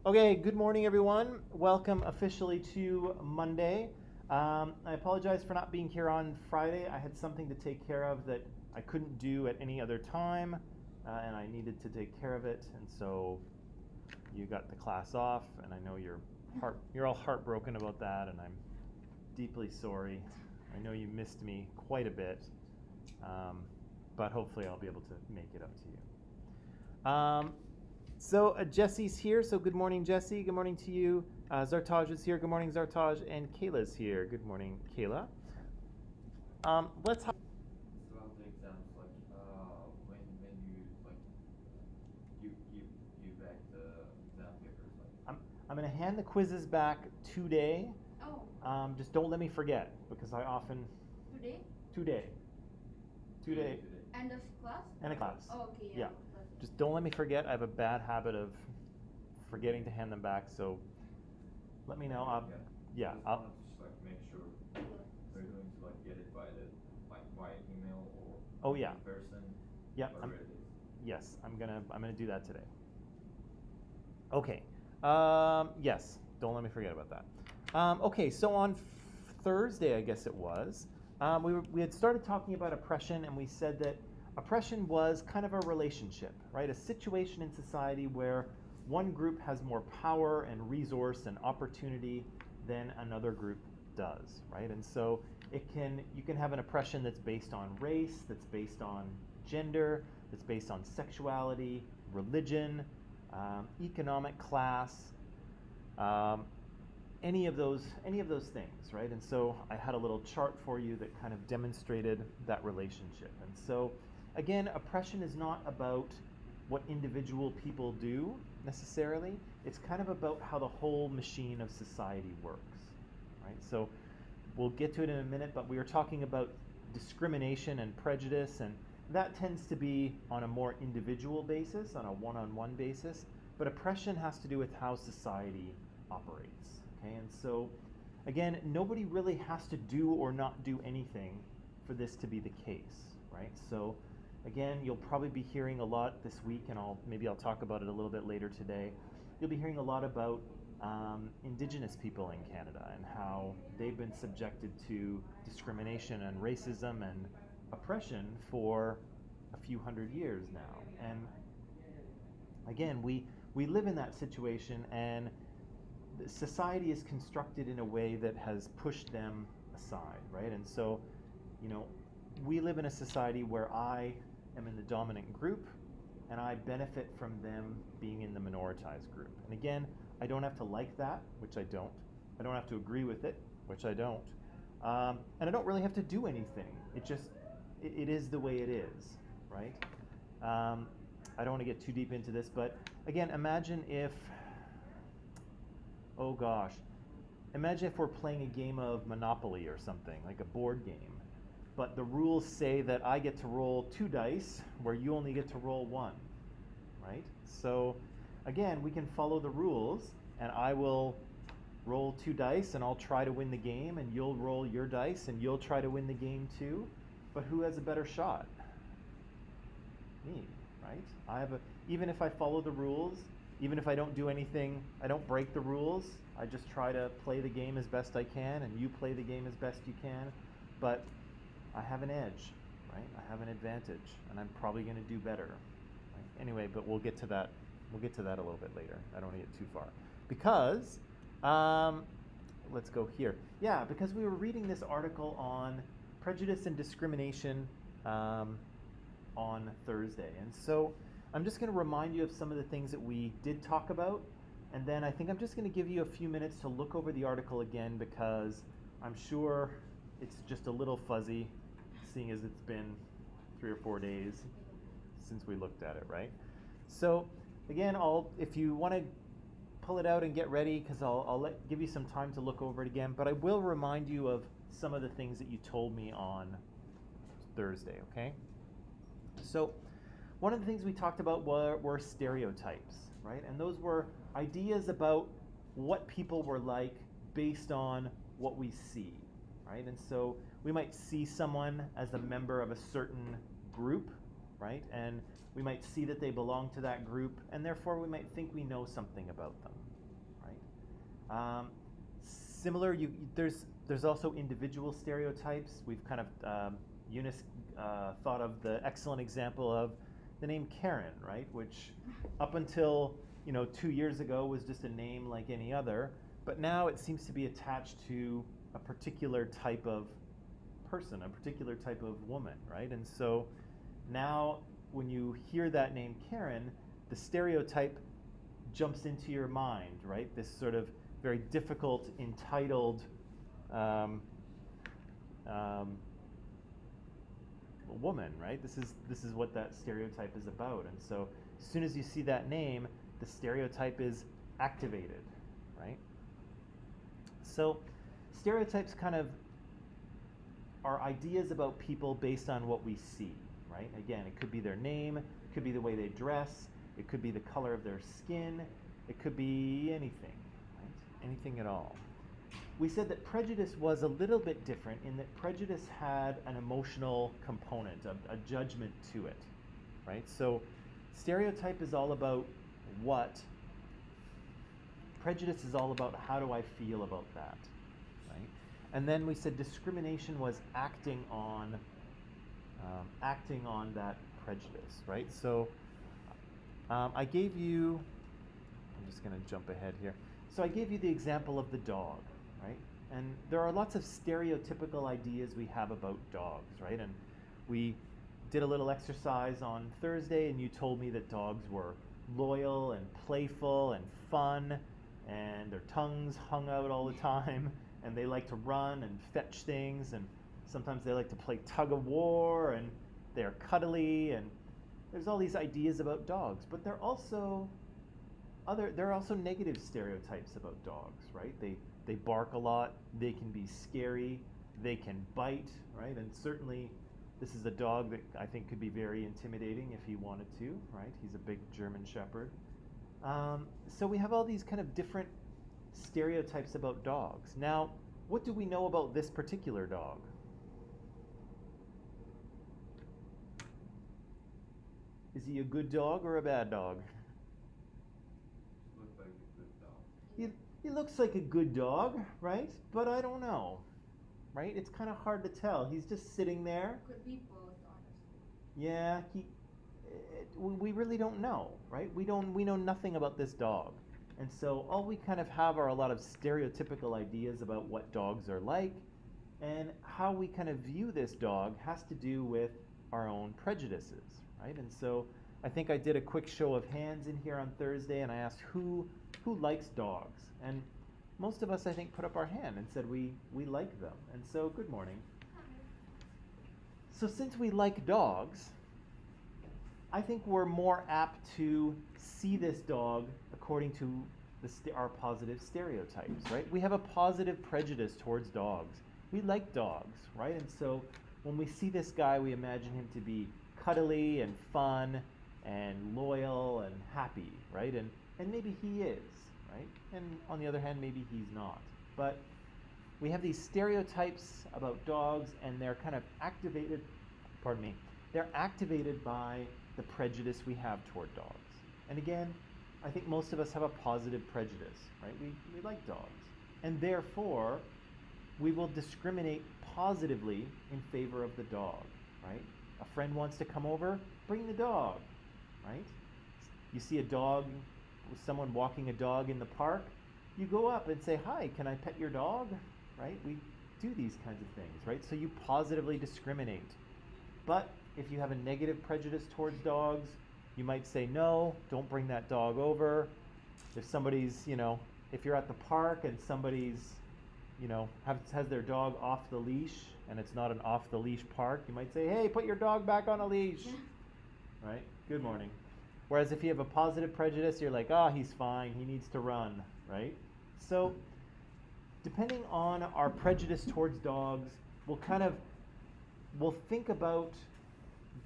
Okay, good morning, everyone. Welcome officially to Monday. I apologize for not being here on Friday. I had something to take care of that I couldn't do at any other time, and I needed to take care of it. And so you got the class off, and I know you're all heartbroken about that, and I'm deeply sorry. I know you missed me quite a bit, but hopefully I'll be able to make it up to you. So Jesse's here, so good morning, Jesse. Good morning to you. Zartaj is here. Good morning, Zartaj. And Kayla's here. Good morning, Kayla. Let's. Throughout the exams, when you give back the exam papers, I'm going to hand the quizzes back today. Oh. Just don't let me forget because I often. Today? Today. End of class? End of class. Oh, okay. Yeah. Just don't let me forget. I have a bad habit of forgetting to hand them back, so let me know. I'll just make sure they're going to get it by email or in person. Yeah. Yes, I'm gonna do that today. Okay. Yes. Don't let me forget about that. Okay. So on Thursday, I guess it was, we had started talking about oppression, and we said that oppression was kind of a relationship, right? A situation in society where one group has more power and resource and opportunity than another group does, right? And so you can have an oppression that's based on race, that's based on gender, that's based on sexuality, religion, economic class, any of those things, right? And so I had a little chart for you that kind of demonstrated that relationship. And so again, oppression is not about what individual people do necessarily. It's kind of about how the whole machine of society works, right? So we'll get to it in a minute, but we were talking about discrimination and prejudice, and that tends to be on a more individual basis, on a one-on-one basis, but oppression has to do with how society operates, okay? And so again, nobody really has to do or not do anything for this to be the case, right? So again, you'll probably be hearing a lot this week, and maybe I'll talk about it a little bit later today. You'll be hearing a lot about Indigenous people in Canada and how they've been subjected to discrimination and racism and oppression for a few hundred years now. And again, we live in that situation, and society is constructed in a way that has pushed them aside, right? And so, we live in a society where I am in the dominant group, and I benefit from them being in the minoritized group. And again, I don't have to like that, which I don't. I don't have to agree with it, which I don't. And I don't really have to do anything. It is the way it is, right? I don't want to get too deep into this, but again, imagine if we're playing a game of Monopoly or something, like a board game. But the rules say that I get to roll 2 dice where you only get to roll 1, right? So again, we can follow the rules, and I will roll 2 dice and I'll try to win the game, and you'll roll your dice and you'll try to win the game too. But who has a better shot? Me, right? Even if I follow the rules, even if I don't do anything, I don't break the rules, I just try to play the game as best I can, and you play the game as best you can. But I have an edge, right? I have an advantage, and I'm probably going to do better. Right? Anyway, but we'll get to that. We'll get to that a little bit later. I don't want to get too far. Because, let's go here. Yeah, because we were reading this article on prejudice and discrimination on Thursday. And so I'm just going to remind you of some of the things that we did talk about. And then I think I'm just going to give you a few minutes to look over the article again, because I'm sure it's just a little fuzzy, seeing as it's been 3 or 4 days since we looked at it, right? So again, if you want to pull it out and get ready, because I'll give you some time to look over it again, but I will remind you of some of the things that you told me on Thursday, okay? So one of the things we talked about were stereotypes, right? And those were ideas about what people were like based on what we see, right? And so we might see someone as a member of a certain group, right? And we might see that they belong to that group, and therefore we might think we know something about them, Um, Similar, there's also individual stereotypes. We've kind of Eunice thought of the excellent example of the name Karen, right? Which up until 2 years ago was just a name like any other, but now it seems to be attached to a particular type of person, a particular type of woman, right? And so now when you hear that name Karen, the stereotype jumps into your mind, right? This sort of very difficult, entitled woman, right? This is what that stereotype is about. And so as soon as you see that name, the stereotype is activated, right? So stereotypes kind of are ideas about people based on what we see, right? Again, it could be their name, it could be the way they dress, it could be the color of their skin, it could be anything, right? Anything at all. We said that prejudice was a little bit different in that prejudice had an emotional component, a judgment to it, right? So stereotype is all about what, prejudice is all about how do I feel about that, right? And then we said discrimination was acting on that prejudice, right? So I gave you, I'm just going to jump ahead here. So I gave you the example of the dog, right? And there are lots of stereotypical ideas we have about dogs, right? And we did a little exercise on Thursday, and you told me that dogs were loyal and playful and fun, and their tongues hung out all the time, and they like to run and fetch things, and sometimes they like to play tug of war, and they're cuddly, and there's all these ideas about dogs. But there are also negative stereotypes about dogs, right? They bark a lot, they can be scary, they can bite, right? And certainly this is a dog that I think could be very intimidating if he wanted to, right? He's a big German Shepherd. So we have all these kind of different stereotypes about dogs. Now, what do we know about this particular dog? Is he a good dog or a bad dog? Looks like a good dog. He looks like a good dog, right? But I don't know, right? It's kind of hard to tell. He's just sitting there. Could be both, honestly. Yeah, we really don't know, right? We know nothing about this dog. And so all we kind of have are a lot of stereotypical ideas about what dogs are like, and how we kind of view this dog has to do with our own prejudices, right? And so I think I did a quick show of hands in here on Thursday, and I asked who likes dogs, and most of us, I think, put up our hand and said we like them. And so good morning. So since we like dogs, I think we're more apt to see this dog according to our positive stereotypes, right? We have a positive prejudice towards dogs. We like dogs, right? And so when we see this guy, we imagine him to be cuddly and fun and loyal and happy, right? And maybe he is, right? And on the other hand, maybe he's not. But we have these stereotypes about dogs, and they're kind of activated, they're activated by the prejudice we have toward dogs. And again, I think most of us have a positive prejudice, right? We like dogs. And therefore, we will discriminate positively in favor of the dog, right? A friend wants to come over, bring the dog, right? You see a dog, someone walking a dog in the park, you go up and say, hi, can I pet your dog, right? We do these kinds of things, right? So you positively discriminate. But if you have a negative prejudice towards dogs, you might say, no, don't bring that dog over. If somebody's, if you're at the park and somebody's, has their dog off the leash and it's not an off the leash park, you might say, hey, put your dog back on a leash, right? Good morning. Whereas if you have a positive prejudice, you're like, oh, he's fine, he needs to run, right? So depending on our prejudice towards dogs, we'll think about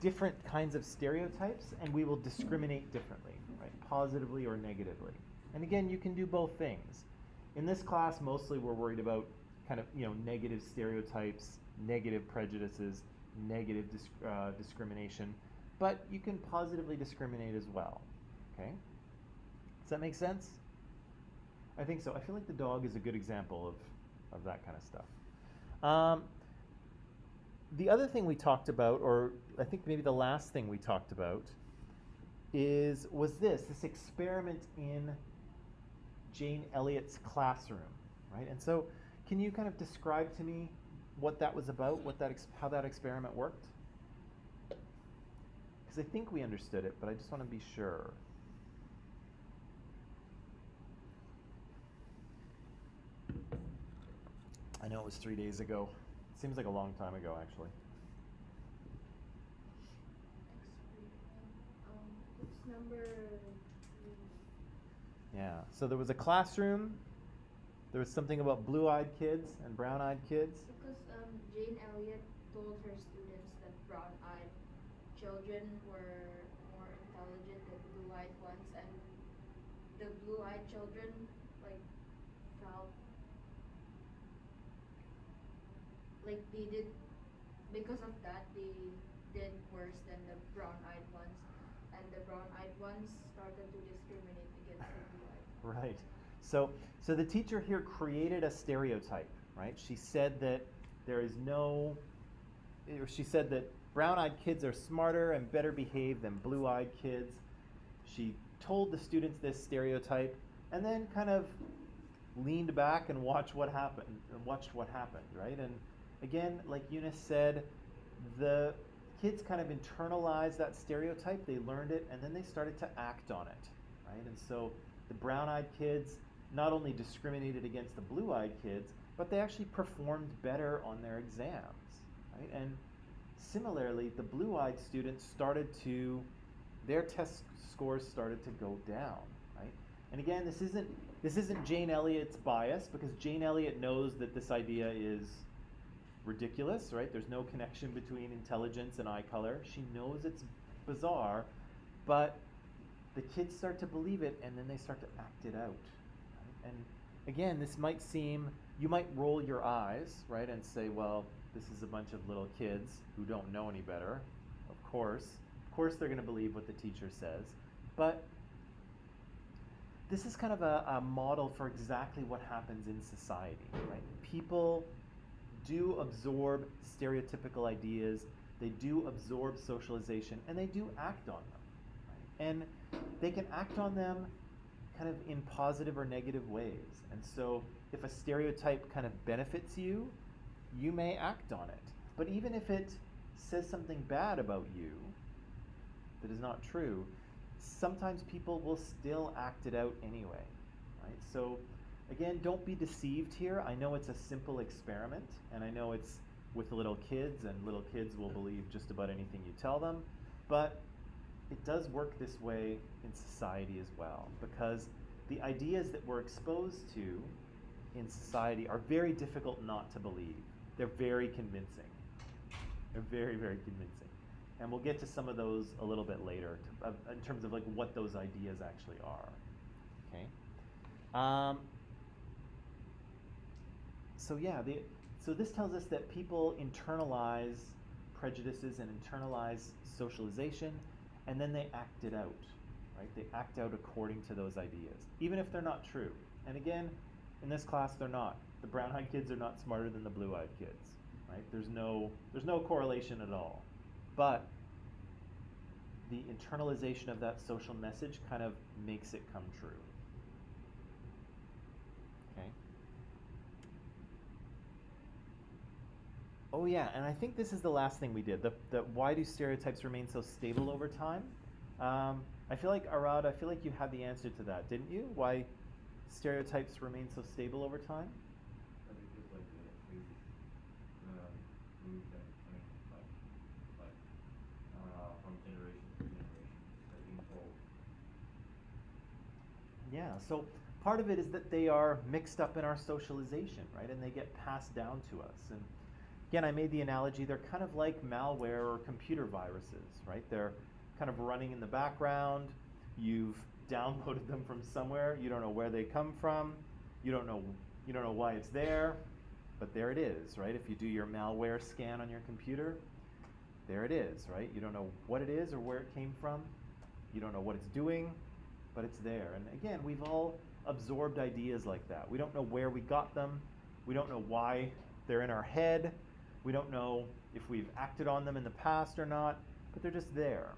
different kinds of stereotypes, and we will discriminate differently, right? Positively or negatively. And again, you can do both things. In this class, mostly we're worried about kind of, negative stereotypes, negative prejudices, negative discrimination, but you can positively discriminate as well, okay? Does that make sense? I think so. I feel like the dog is a good example of that kind of stuff. The other thing we talked about, or I think maybe the last thing we talked about, was this experiment in Jane Elliott's classroom, right? And so, can you kind of describe to me what that was about, how that experiment worked? Because I think we understood it, but I just want to be sure. I know it was 3 days ago. Seems like a long time ago, actually. It's number 3. Yeah, so there was a classroom. There was something about blue-eyed kids and brown-eyed kids. Because Jane Elliott told her students that brown-eyed children were more intelligent than blue-eyed ones, and the blue-eyed children like felt like they did, because of that they did worse than the brown-eyed ones, and the brown-eyed ones started to discriminate against the blue-eyed. Right. So the teacher here created a stereotype, right? She said that she said that brown-eyed kids are smarter and better behaved than blue-eyed kids. She told the students this stereotype and then kind of leaned back and watched what happened, right? And again, like Eunice said, the kids kind of internalized that stereotype, they learned it, and then they started to act on it, right? And so the brown-eyed kids not only discriminated against the blue-eyed kids, but they actually performed better on their exams, right? And similarly, the blue-eyed students their test scores started to go down, right? And again, this isn't Jane Elliott's bias, because Jane Elliott knows that this idea is ridiculous, right? There's no connection between intelligence and eye color. She knows it's bizarre, but the kids start to believe it, and then they start to act it out. Right? And again, you might roll your eyes, right, and say, well, this is a bunch of little kids who don't know any better. Of course they're going to believe what the teacher says. But this is kind of a model for exactly what happens in society, right? People do absorb stereotypical ideas, they do absorb socialization, and they do act on them, right? And they can act on them kind of in positive or negative ways. And so if a stereotype kind of benefits you, you may act on it. But even if it says something bad about you that is not true, sometimes people will still act it out anyway, right? So again, don't be deceived here. I know it's a simple experiment, and I know it's with little kids, and little kids will believe just about anything you tell them, but it does work this way in society as well, because the ideas that we're exposed to in society are very difficult not to believe. They're very convincing. They're very, very convincing. And we'll get to some of those a little bit later in terms of like what those ideas actually are. Okay. So this tells us that people internalize prejudices and internalize socialization, and then they act it out, right? They act out according to those ideas, even if they're not true. And again, in this class, they're not. The brown-eyed kids are not smarter than the blue-eyed kids, right? There's no correlation at all. But the internalization of that social message kind of makes it come true. Okay. Oh yeah, and I think this is the last thing we did. The why do stereotypes remain so stable over time? I feel like, Arad, you had the answer to that, didn't you? Why stereotypes remain so stable over time? I think it's like we move them, from generation to generation, like evolve. Yeah, so part of it is that they are mixed up in our socialization, right? And they get passed down to us. And again, I made the analogy, they're kind of like malware or computer viruses, right? They're kind of running in the background. You've downloaded them from somewhere. You don't know where they come from. You don't know why it's there, but there it is, right? If you do your malware scan on your computer, there it is, right? You don't know what it is or where it came from. You don't know what it's doing. but it's there. And again, we've all absorbed ideas like that. We don't know where we got them. We don't know why they're in our head. We don't know if we've acted on them in the past or not, but they're just there,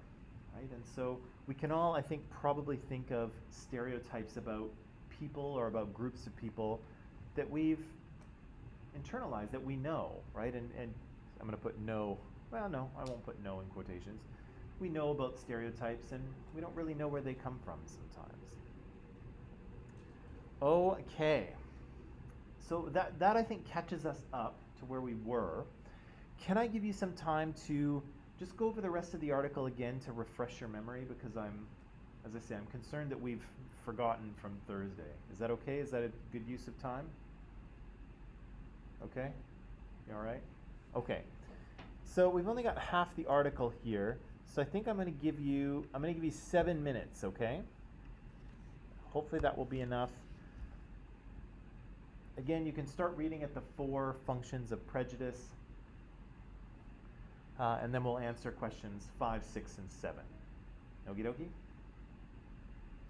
right? And so we can all, I think, probably think of stereotypes about people or about groups of people that we've internalized, that we know, right? And I'm going to put no, well, no, I won't put no in quotations. We know about stereotypes, and we don't really know where they come from sometimes. Okay. So that I think catches us up to where we were. Can I give you some time to just go over the rest of the article again to refresh your memory? Because as I say, I'm concerned that we've forgotten from Thursday. Is that okay? Is that a good use of time? Okay? You all right? Okay. So we've only got half the article here. So I think I'm going to give you 7 minutes, okay? Hopefully that will be enough. Again, you can start reading at the 4 functions of prejudice, and then we'll answer questions 5, 6, and 7. Okie dokie?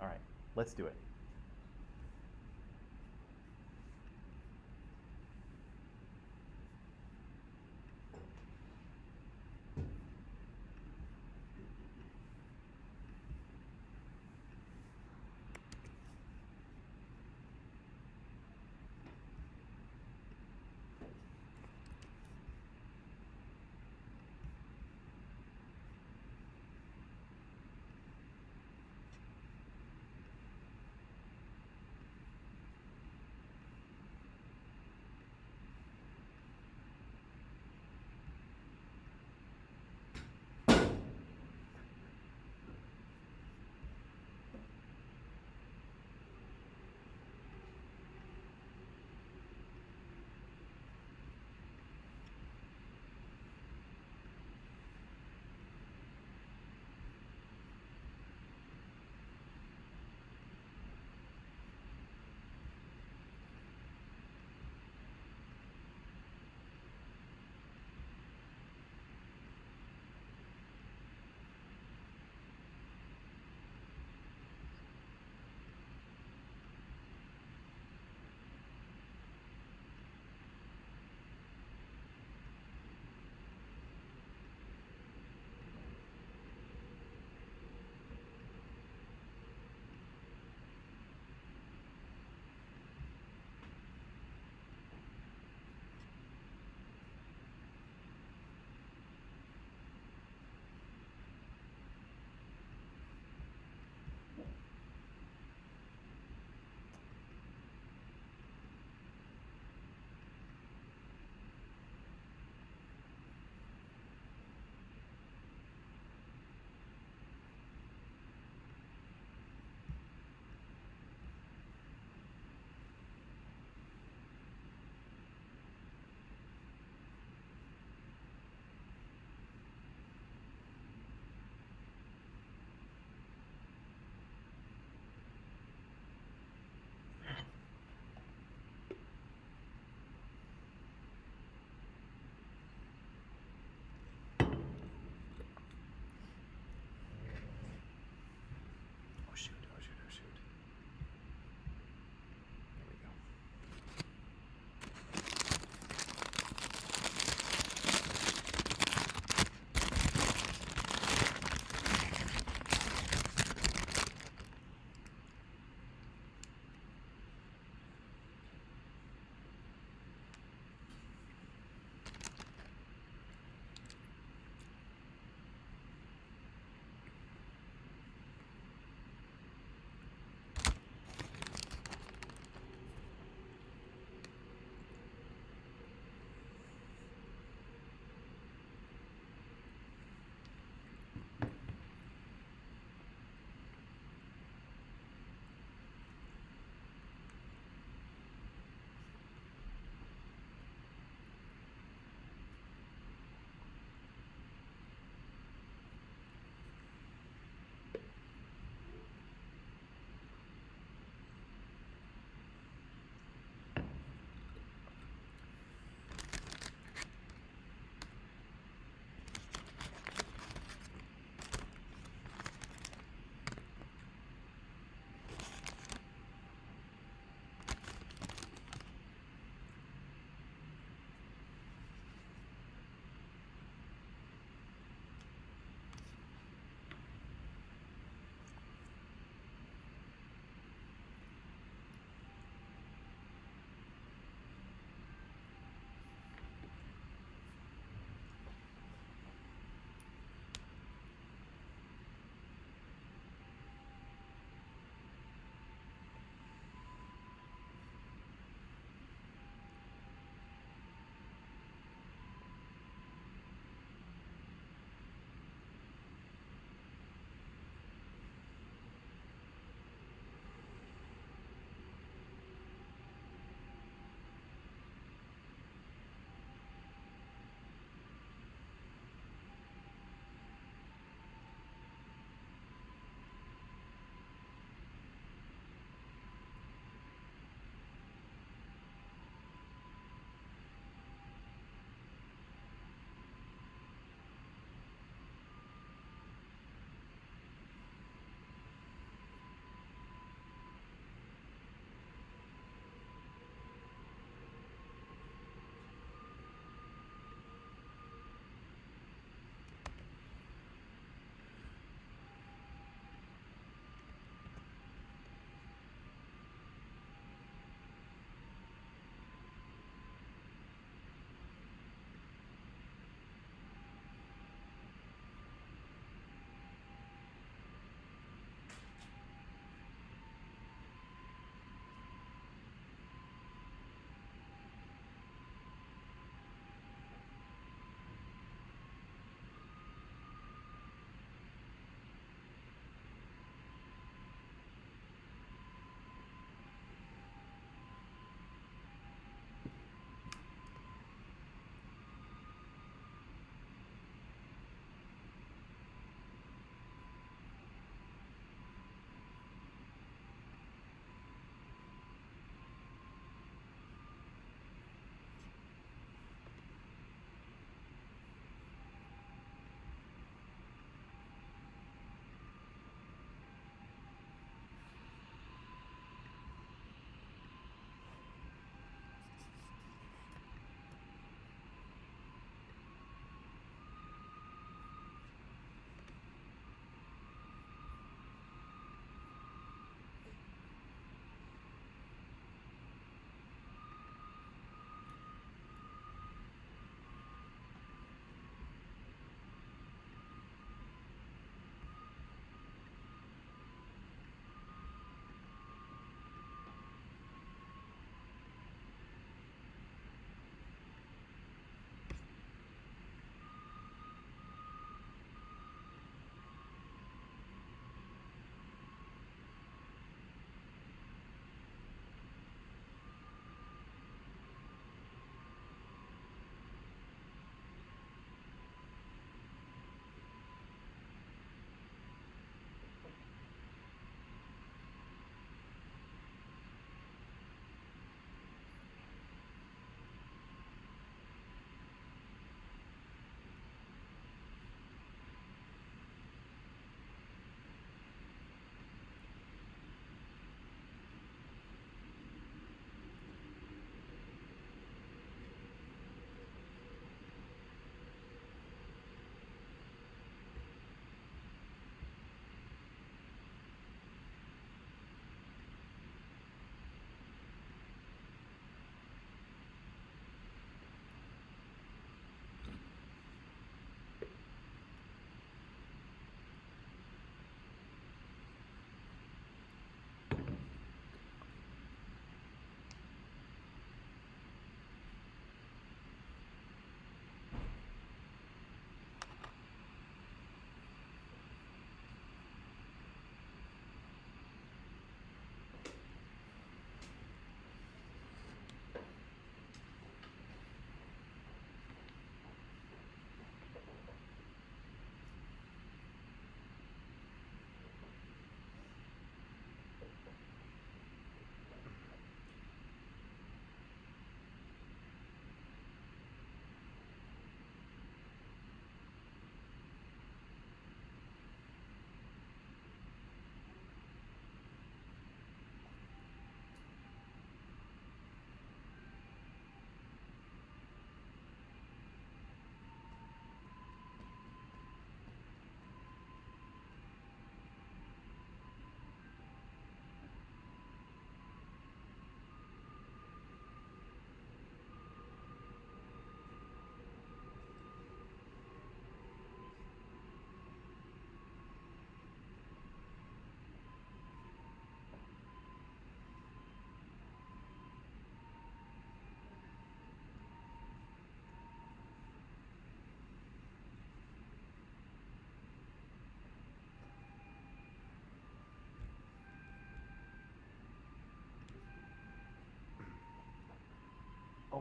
All right, let's do it.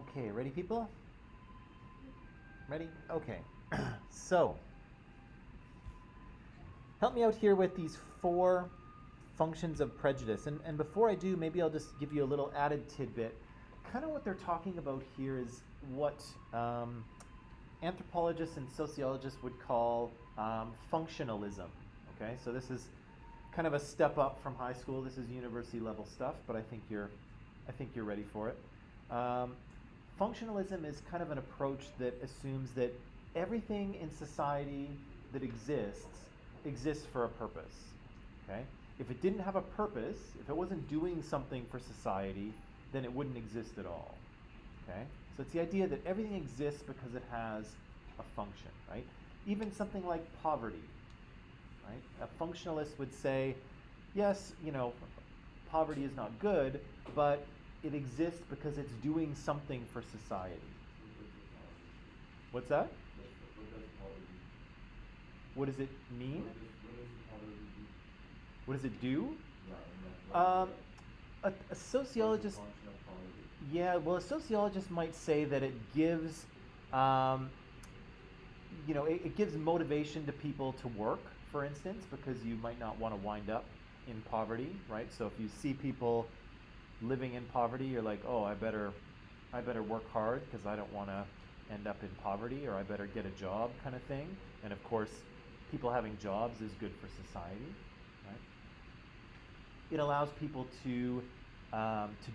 Okay, ready, people? Ready? Okay. So, help me out here with these 4 functions of prejudice. And before I do, maybe I'll just give you a little added tidbit. Kind of what they're talking about here is what anthropologists and sociologists would call functionalism. Okay, so this is kind of a step up from high school. This is university level stuff, but I think you're ready for it. Functionalism is kind of an approach that assumes that everything in society that exists for a purpose. Okay? If it didn't have a purpose, if it wasn't doing something for society, then it wouldn't exist at all. Okay? So it's the idea that everything exists because it has a function, right? Even something like poverty, right? A functionalist would say, yes, poverty is not good, but it exists because it's doing something for society. What's that? What does it mean? What does it do? A sociologist. Yeah, well, a sociologist might say that it gives, it gives motivation to people to work, for instance, because you might not want to wind up in poverty, right? So if you see people living in poverty, you're like, oh, I better work hard because I don't want to end up in poverty, or I better get a job, kind of thing. And of course, people having jobs is good for society, right? It allows people to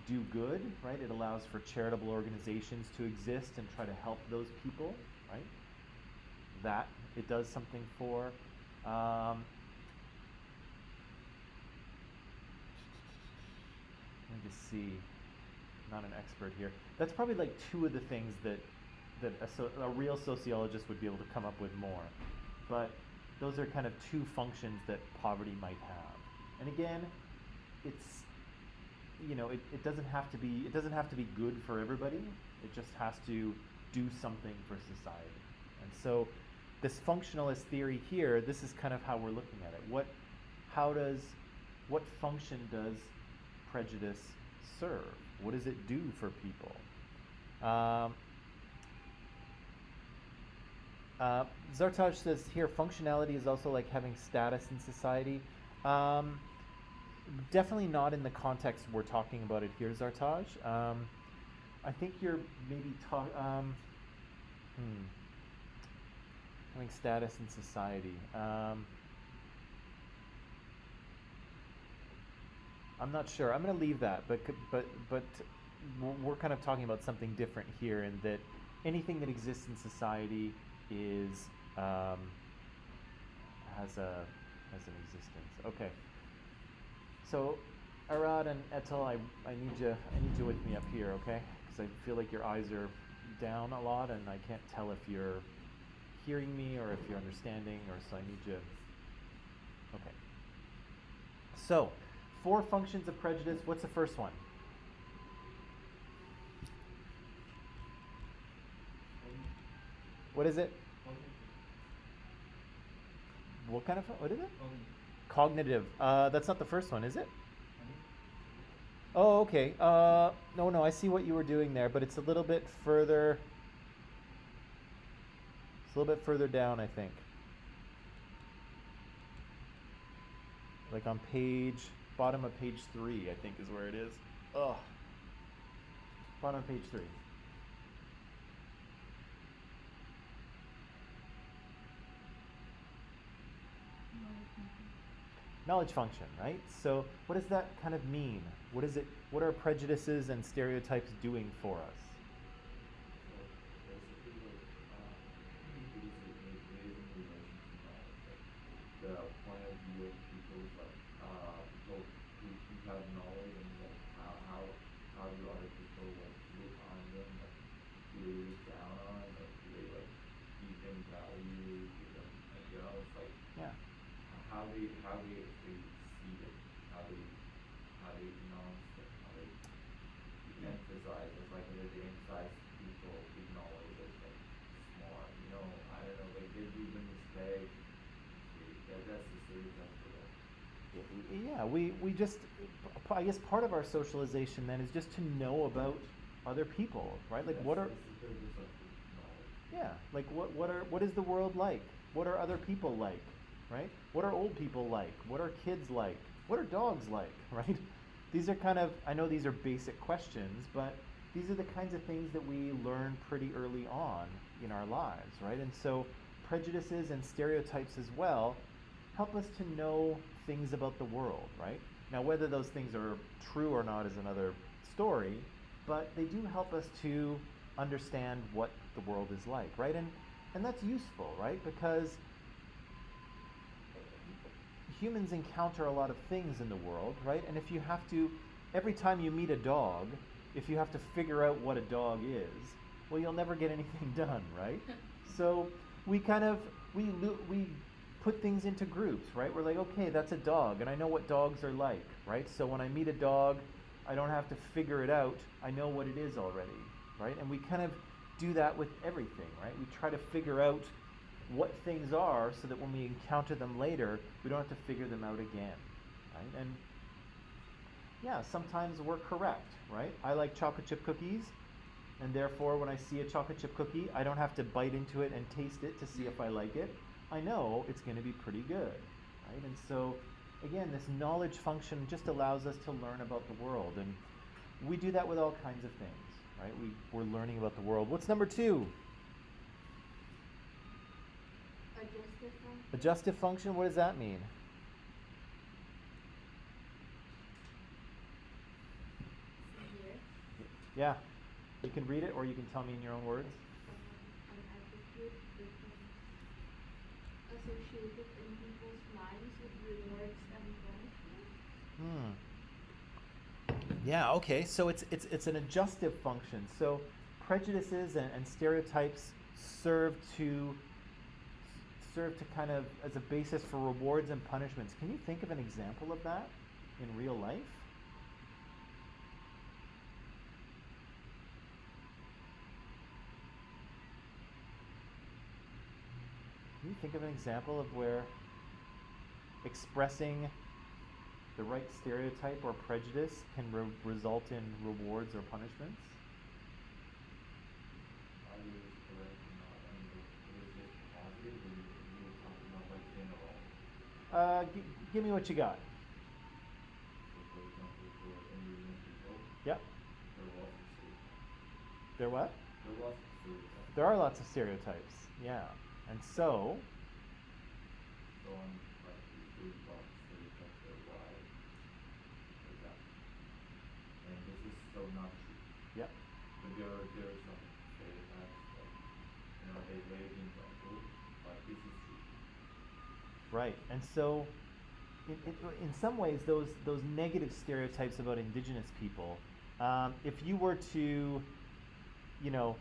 do good, right? It allows for charitable organizations to exist and try to help those people, right? That it does something for. Let me just see. I'm not an expert here. That's probably like 2 of the things that a real sociologist would be able to come up with more. But those are kind of 2 functions that poverty might have. And again, it's it doesn't have to be good for everybody. It just has to do something for society. And so this functionalist theory here, this is kind of how we're looking at it. What function does prejudice serve? What does it do for people? Zartaj says here, functionality is also like having status in society. Definitely not in the context we're talking about it here, Zartaj. I think you're maybe having status in society. I'm not sure. I'm going to leave that, but we're kind of talking about something different here, in that anything that exists in society is has an existence. Okay. So, Arad and Etel, I need you with me up here, okay? Because I feel like your eyes are down a lot, and I can't tell if you're hearing me or if you're understanding, or so I need you. Okay. So, 4 functions of prejudice. What's the first one? What is it? What kind of? What is it? Cognitive. That's not the first one, is it? Oh, okay. No, I see what you were doing there, but it's a little bit further. It's a little bit further down, I think. Like on bottom of page 3, I think is where it is. Ugh. Bottom of page 3. Knowledge function, right? So what does that kind of mean? What are prejudices and stereotypes doing for us? The point of view of people is like people who have knowledge, and like how do other people like look on them, like do they look down on, or do they like give them value, give them like, it's like Yeah. how they actually see it, how they pronounce it, how they emphasize it, like whether they emphasize people with knowledge as like smart, I don't know, like they do the mistake. That's the stereotype for that. Yeah, we just, I guess part of our socialization then is just to know about other people, right? Like Yes, what are, this is the use of knowledge. yeah, like what is the world like? What are other people like, right? What are old people like? What are kids like? What are dogs like, right? These are kind of, I know these are basic questions, but these are the kinds of things that we learn pretty early on in our lives, right? And so prejudices and stereotypes as well help us to know things about the world, right? Now, whether those things are true or not is another story, but they do help us to understand what the world is like, right? And that's useful, right? Because humans encounter a lot of things in the world, right? And if you have to, every time you meet a dog, if you have to figure out what a dog is, well, you'll never get anything done, right? So we kind of we put things into groups, right? We're like, okay, that's a dog, and I know what dogs are like, right? So when I meet a dog, I don't have to figure it out. I know what it is already, right? And we kind of do that with everything, right? We try to figure out what things are so that when we encounter them later, we don't have to figure them out again, right? And yeah, sometimes we're correct, right? I like chocolate chip cookies, and therefore when I see a chocolate chip cookie, I don't have to bite into it and taste it to see if I like it. I know it's going to be pretty good, right? And so again, this knowledge function just allows us to learn about the world, and we do that with all kinds of things, right? We're learning about the world. What's number 2? Adjustive function. Adjustive function, what does that mean? Here. Yeah, you can read it or you can tell me in your own words. An attitude becomes associated in people's minds with rewards and punishments. Yeah, okay, so it's an adjustive function. So prejudices and stereotypes serve to kind of as a basis for rewards and punishments. Can you think of an example of that in real life? Can you think of an example of where expressing the right stereotype or prejudice can result in rewards or punishments? Are you correct or not? I mean, is it positive or you were talking about like general? Give me what you got. So for example, for indigenous people, Yep. there are lots of stereotypes. There what? There are lots of stereotypes. There are lots of stereotypes. Yeah. And so, So on like if we talk stereotypes that are wide, for example. And this is so not true. yep. But there are some stereotypes that they being helpful, but this is true. Right. And so in some ways those negative stereotypes about indigenous people, if you were to, you know,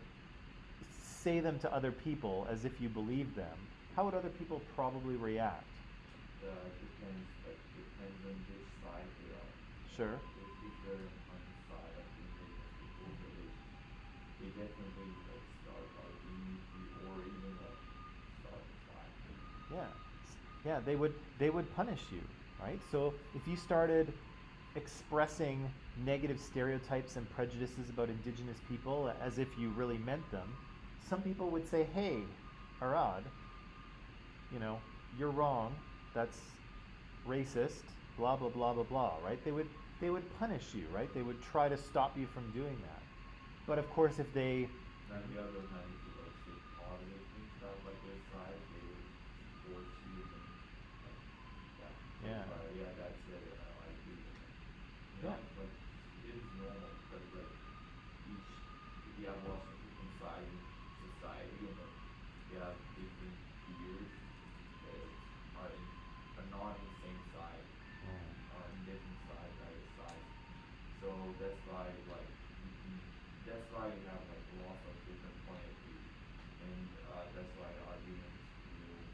say them to other people as if you believed them, how would other people probably react? Depends on which side they are. Sure. If they're on the side of the indigenous people, so they definitely like start arguing with you or even like start fighting. Yeah. Yeah, they would punish you, right? So if you started expressing negative stereotypes and prejudices about indigenous people as if you really meant them, some people would say, "Hey, Arad, you know, you're wrong. That's racist, blah blah blah blah blah," right? They would punish you, right? They would try to stop you from doing that. But of course, if they And on the other hand, if you like say positive things about like their side, they would force you and like Yeah. yeah, that's it, and I agree with it. Yeah. Like it is normal because like each we have lots of different sides in society and then we have different peers that are not on the same side, are on different sides, either sides. So that's why like that's why you have like lots of different point of view, and that's why arguments will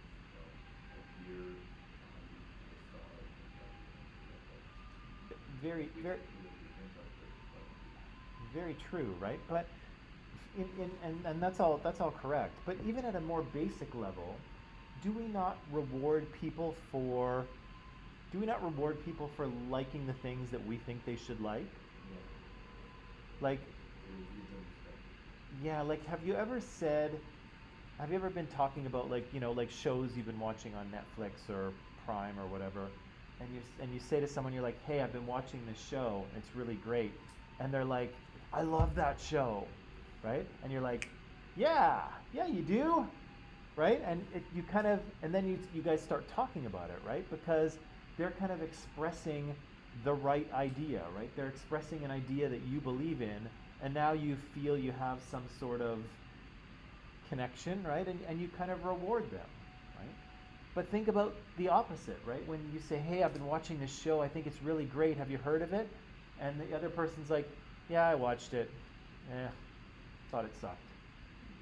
appear before start and like stuff like very which very appeal depends on the point of view. very true, right? But and that's all correct. But even at a more basic level, do we not reward people for liking the things that we think they should like? Yeah. Like, Yeah. wisdom is better. Yeah, like have you ever been talking about like, like shows you've been watching on Netflix or Prime or whatever, and you say to someone, you're like, "Hey, I've been watching this show, and it's really great." And they're like, "I love that show." Right? And you're like, "Yeah, yeah, you do." Right? And you kind of, and then you guys start talking about it, right? Because they're kind of expressing the right idea, right? They're expressing an idea that you believe in, and now you feel you have some sort of connection, right? And you kind of reward them, right? But think about the opposite, right? When you say, "Hey, I've been watching this show, I think it's really great, have you heard of it?" And the other person's like, "Yeah, I watched it. Thought it sucked."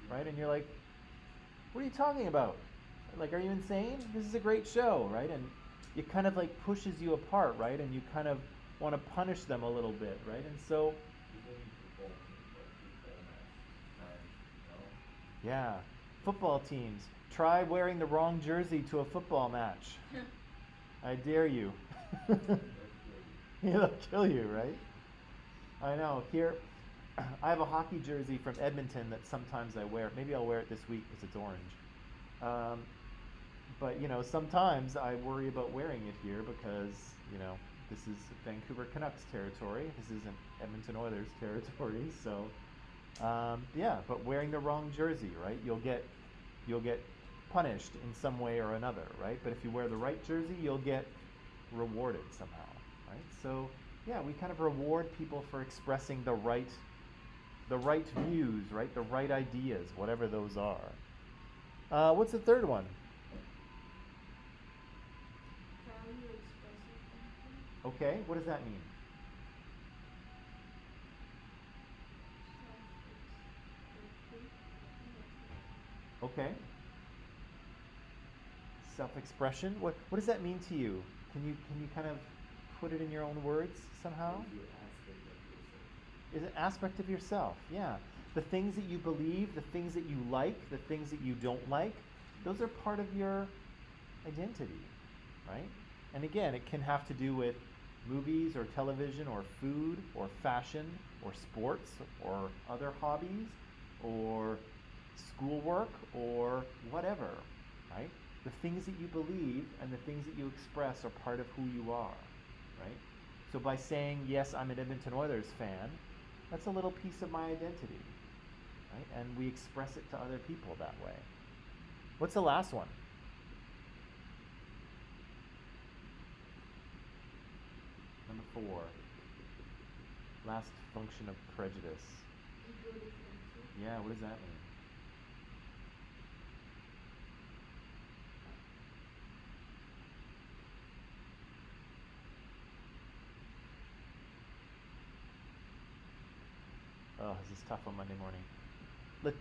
Right? And you're like, "What are you talking about? Like, are you insane? This is a great show," right? And it kind of like pushes you apart, right? And you kind of want to punish them a little bit, right? And so, Even in football teams, like football match times, yeah, football teams, try wearing the wrong jersey to a football match. I dare you. they'll kill you. It'll kill you, right? I know. Here, I have a hockey jersey from Edmonton that sometimes I wear. Maybe I'll wear it this week because it's orange. But sometimes I worry about wearing it here because this is Vancouver Canucks territory. This isn't Edmonton Oilers territory. So yeah, but wearing the wrong jersey, right? You'll get punished in some way or another, right? But if you wear the right jersey, you'll get rewarded somehow, right? So yeah, we kind of reward people for expressing the right views, right? The right ideas, whatever those are. What's the third one? Value expressive function. Okay, what does that mean? Okay. Self-expression. What does that mean to you? Can you kind of put it in your own words somehow? Is your aspect of yourself. Is an aspect of yourself, yeah. The things that you believe, the things that you like, the things that you don't like, those are part of your identity, right? And again, it can have to do with movies or television or food or fashion or sports or other hobbies or schoolwork or whatever, right? The things that you believe and the things that you express are part of who you are, right? So by saying, yes, I'm an Edmonton Oilers fan, that's a little piece of my identity, right? And we express it to other people that way. What's the last one? Number 4. Last function of prejudice. Ego defensive. Yeah, what does that mean? Oh, this is tough on Monday morning.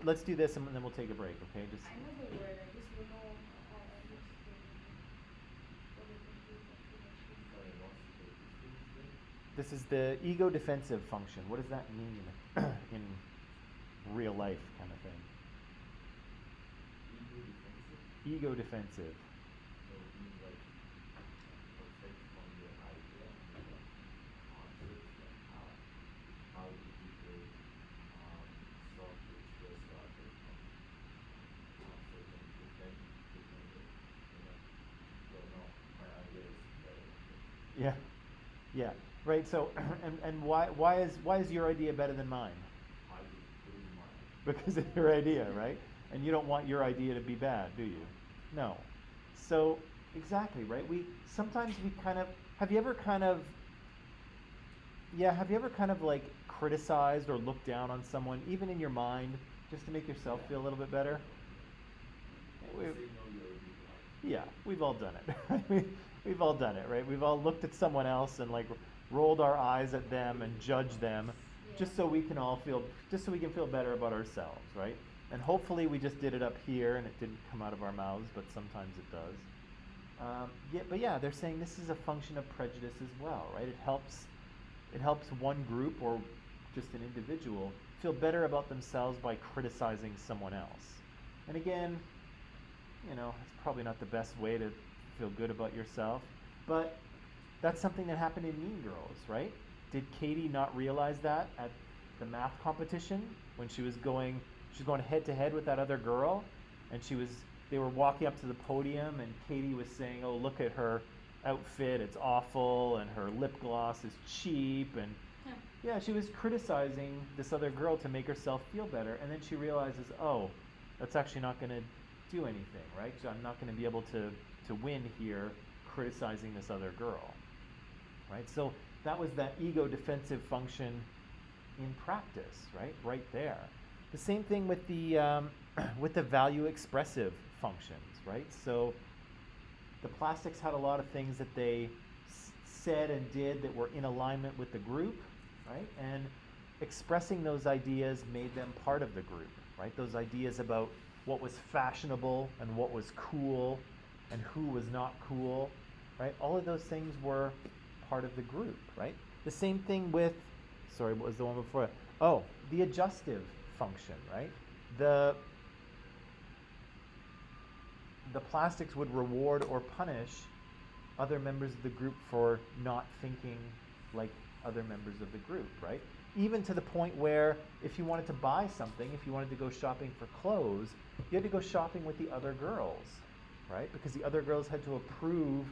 Let's do this and then we'll take a break, okay? Just I know the word, I just don't know how I just what it includes actually. Sorry, what's the this is the ego defensive function. What does that mean in real life kind of thing? ego defensive? Ego defensive. So it means like protect from your idea and your concepts, like how do people start to express that or so they can defend it, well no, my idea is better than yours. Yeah. Yeah. Right. So and why is your idea better than mine? I would put in mind. Because of your idea, right? And you don't want your idea to be bad, do you? No. So exactly, right? Sometimes we kind of have you ever kind of like criticized or looked down on someone, even in your mind, just to make yourself feel a little bit better? Say no, you're a big liar. Yeah, we've all done it. Right? We've all done it, right? We've all looked at someone else and like rolled our eyes at them and judged them, just so we can feel better about ourselves, right? And hopefully we just did it up here and it didn't come out of our mouths, but sometimes it does. But yeah, they're saying this is a function of prejudice as well, right? It helps one group or just an individual feel better about themselves by criticizing someone else. And again, it's probably not the best way to feel good about yourself, but that's something that happened in Mean Girls, right? Did Katie not realize that the math competition when she was going head to head with that other girl, and they were walking up to the podium, and Katie was saying, "Oh, look at her outfit, it's awful, and her lip gloss is cheap," and yeah, she was criticizing this other girl to make herself feel better, and then she realizes, oh, that's actually not going to do anything, right? So I'm not going to be able to win here criticizing this other girl, right? So that was that ego defensive function in practice, right there. The same thing with the with the value expressive functions, right? So the plastics had a lot of things that they said and did that were in alignment with the group, right? And expressing those ideas made them part of the group, right? Those ideas about what was fashionable and what was cool and who was not cool, right? All of those things were part of the group, right? The same thing with, sorry, what was the one before? Oh, the adjustive function, right? The plastics would reward or punish other members of the group for not thinking like other members of the group, right? Even to the point where if you wanted to buy something, if you wanted to go shopping for clothes, you had to go shopping with the other girls, right? Because the other girls had to approve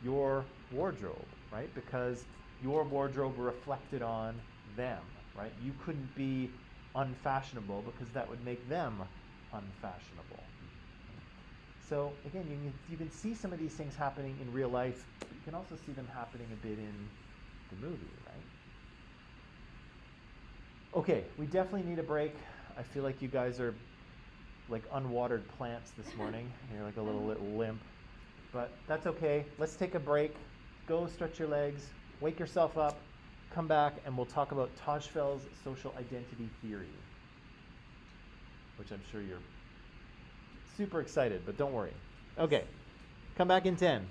your wardrobe, right? Because your wardrobe reflected on them, right? You couldn't be unfashionable because that would make them unfashionable. So again, you can see some of these things happening in real life. But you can also see them happening a bit in the movie, right? Okay, we definitely need a break. I feel like you guys are like unwatered plants this morning. You're like a little limp. But that's okay. Let's take a break. Go stretch your legs, wake yourself up, come back, and we'll talk about Tajfel's social identity theory, which I'm sure you're super excited, but don't worry. Okay, come back in 10.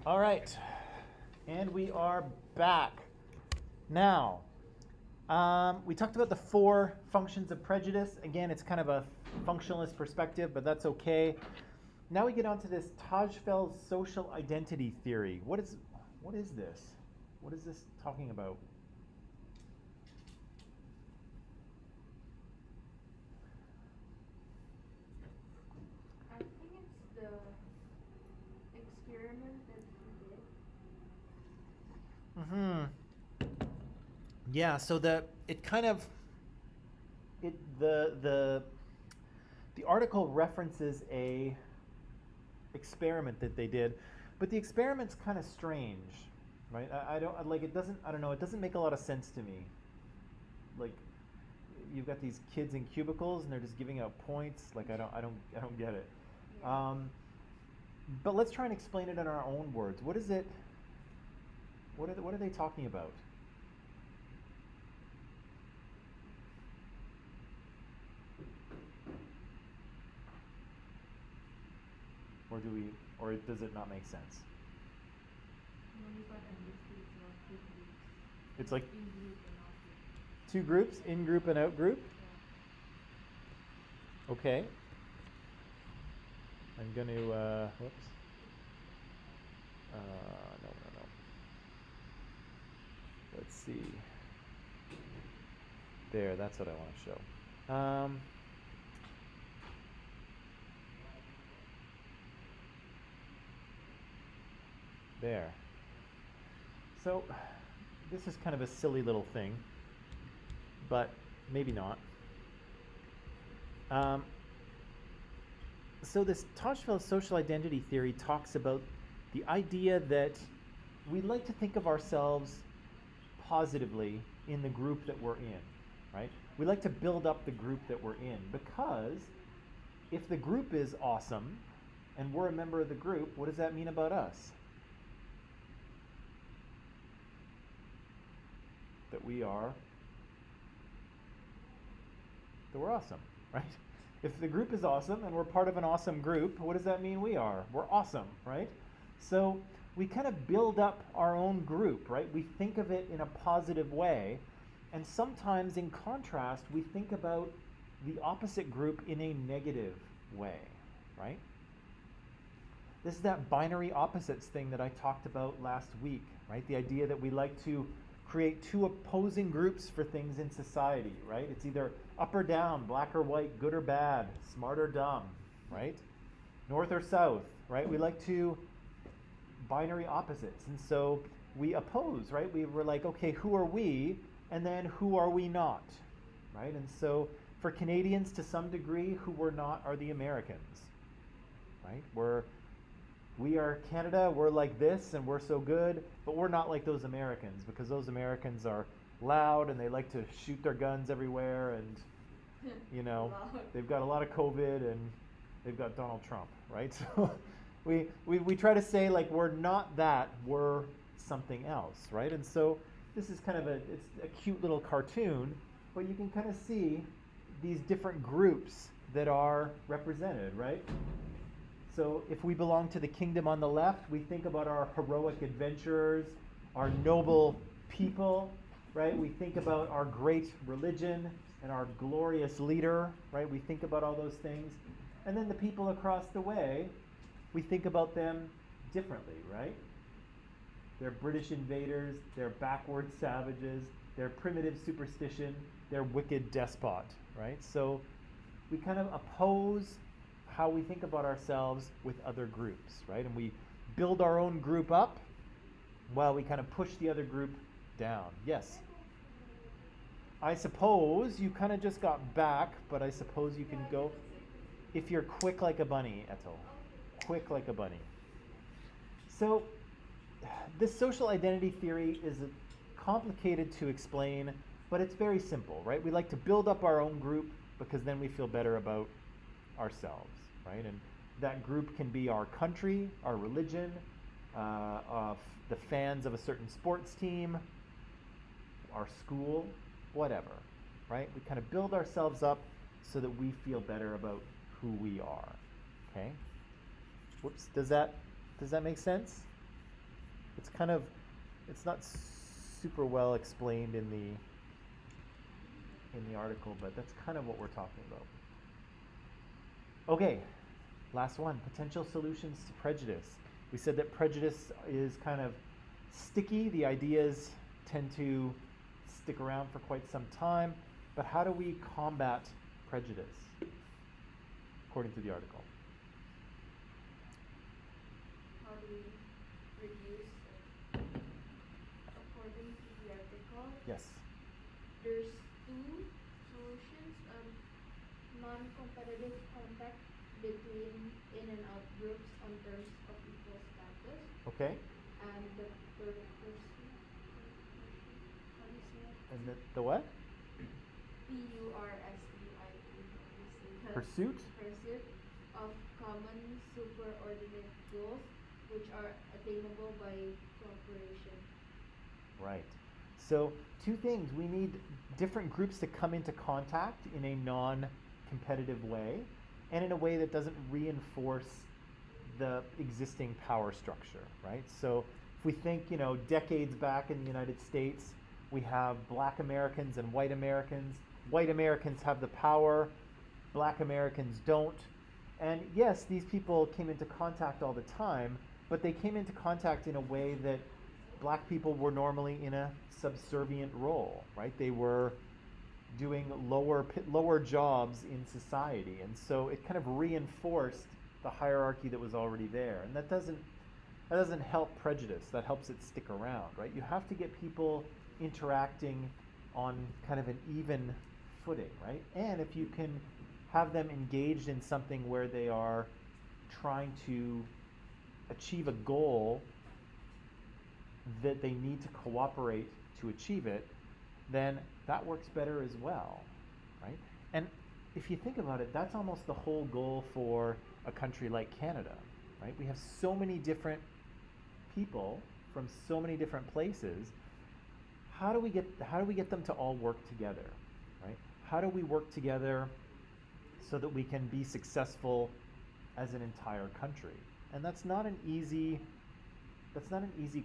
All right, and we are back. Now, we talked about the 4 functions of prejudice. Again, it's kind of a functionalist perspective, but that's okay. Now we get on to this Tajfel's social identity theory. What is this? What is this talking about? I think it's the experiment that he did. Yeah, so the article references a experiment that they did, but the experiment's kind of strange, right? I don't like it. I don't know. It doesn't make a lot of sense to me. Like, you've got these kids in cubicles and they're just giving out points. Like, I don't get it. Yeah. But let's try and explain it in our own words. What is it? What are they talking about? Or does it not make sense? It's like 2 groups, in group and out group? Okay. I'm going to, whoops. No. Let's see. There, that's what I want to show. There. So, this is kind of a silly little thing, but maybe not. So this Tajfel's social identity theory talks about the idea that we like to think of ourselves positively in the group that we're in, right? We like to build up the group that we're in, because if the group is awesome and we're a member of the group, what does that mean about us? That we're awesome, right? If the group is awesome and we're part of an awesome group, what does that mean we are? We're awesome, right? So we kind of build up our own group, right? We think of it in a positive way, and sometimes in contrast, we think about the opposite group in a negative way, right? This is that binary opposites thing that I talked about last week, right? The idea that we like to create 2 opposing groups for things in society, right? It's either up or down, black or white, good or bad, smart or dumb, right? North or south, right? We like to binary opposites. And so we oppose, right? We were like, okay, who are we? And then who are we not, right? And so for Canadians, to some degree, who we're not are the Americans, right? We are Canada, we're like this, and we're so good, but we're not like those Americans, because those Americans are loud and they like to shoot their guns everywhere, and, you know, they've got a lot of COVID and they've got Donald Trump, right? So we try to say, like, we're not that, we're something else, right? And so this is kind of it's a cute little cartoon, but you can kind of see these different groups that are represented, right? So if we belong to the kingdom on the left, we think about our heroic adventurers, our noble people, right? We think about our great religion and our glorious leader, right? We think about all those things. And then the people across the way, we think about them differently, right? They're British invaders, they're backward savages, they're primitive superstition, they're wicked despot, right? So we kind of oppose how we think about ourselves with other groups, right? And we build our own group up while we kind of push the other group down. Yes? I suppose you kind of just got back, but I suppose you can go if you're quick like a bunny, Ethel. Quick like a bunny. So this social identity theory is complicated to explain, but it's very simple, right? We like to build up our own group because then we feel better about ourselves, right? And that group can be our country, our religion, the fans of a certain sports team, our school, whatever, right? We kind of build ourselves up so that we feel better about who we are, okay? Whoops, does that make sense? It's not super well explained in the article, but that's kind of what we're talking about. Okay, last one, potential solutions to prejudice. We said that prejudice is kind of sticky. The ideas tend to stick around for quite some time, but how do we combat prejudice, according to the article? How do we reduce it? According to the article, Yes. there's two solutions. Non-competitive contact between in and out groups on terms of equal status. Okay. And the pursuit. How do you say it? And the what? Pursuit. How do you say that? Pursuit? Pursuit of common superordinate goals which are attainable by cooperation. Right. So two things. We need different groups to come into contact in a non-competitive way and in a way that doesn't reinforce the existing power structure, right? So if we think, decades back in the United States, we have black Americans and white Americans. White Americans have the power, black Americans don't. And yes, these people came into contact all the time, but they came into contact in a way that black people were normally in a subservient role, right? They were doing lower jobs in society, and so it kind of reinforced the hierarchy that was already there, and that doesn't help prejudice. That helps it stick around, right? You have to get people interacting on kind of an even footing, right? And if you can have them engaged in something where they are trying to achieve a goal that they need to cooperate to achieve it, then that works better as well, right? And if you think about it, that's almost the whole goal for a country like Canada, right? We have so many different people from so many different places. How do we get them to all work together, right? How do we work together so that we can be successful as an entire country? And that's not an easy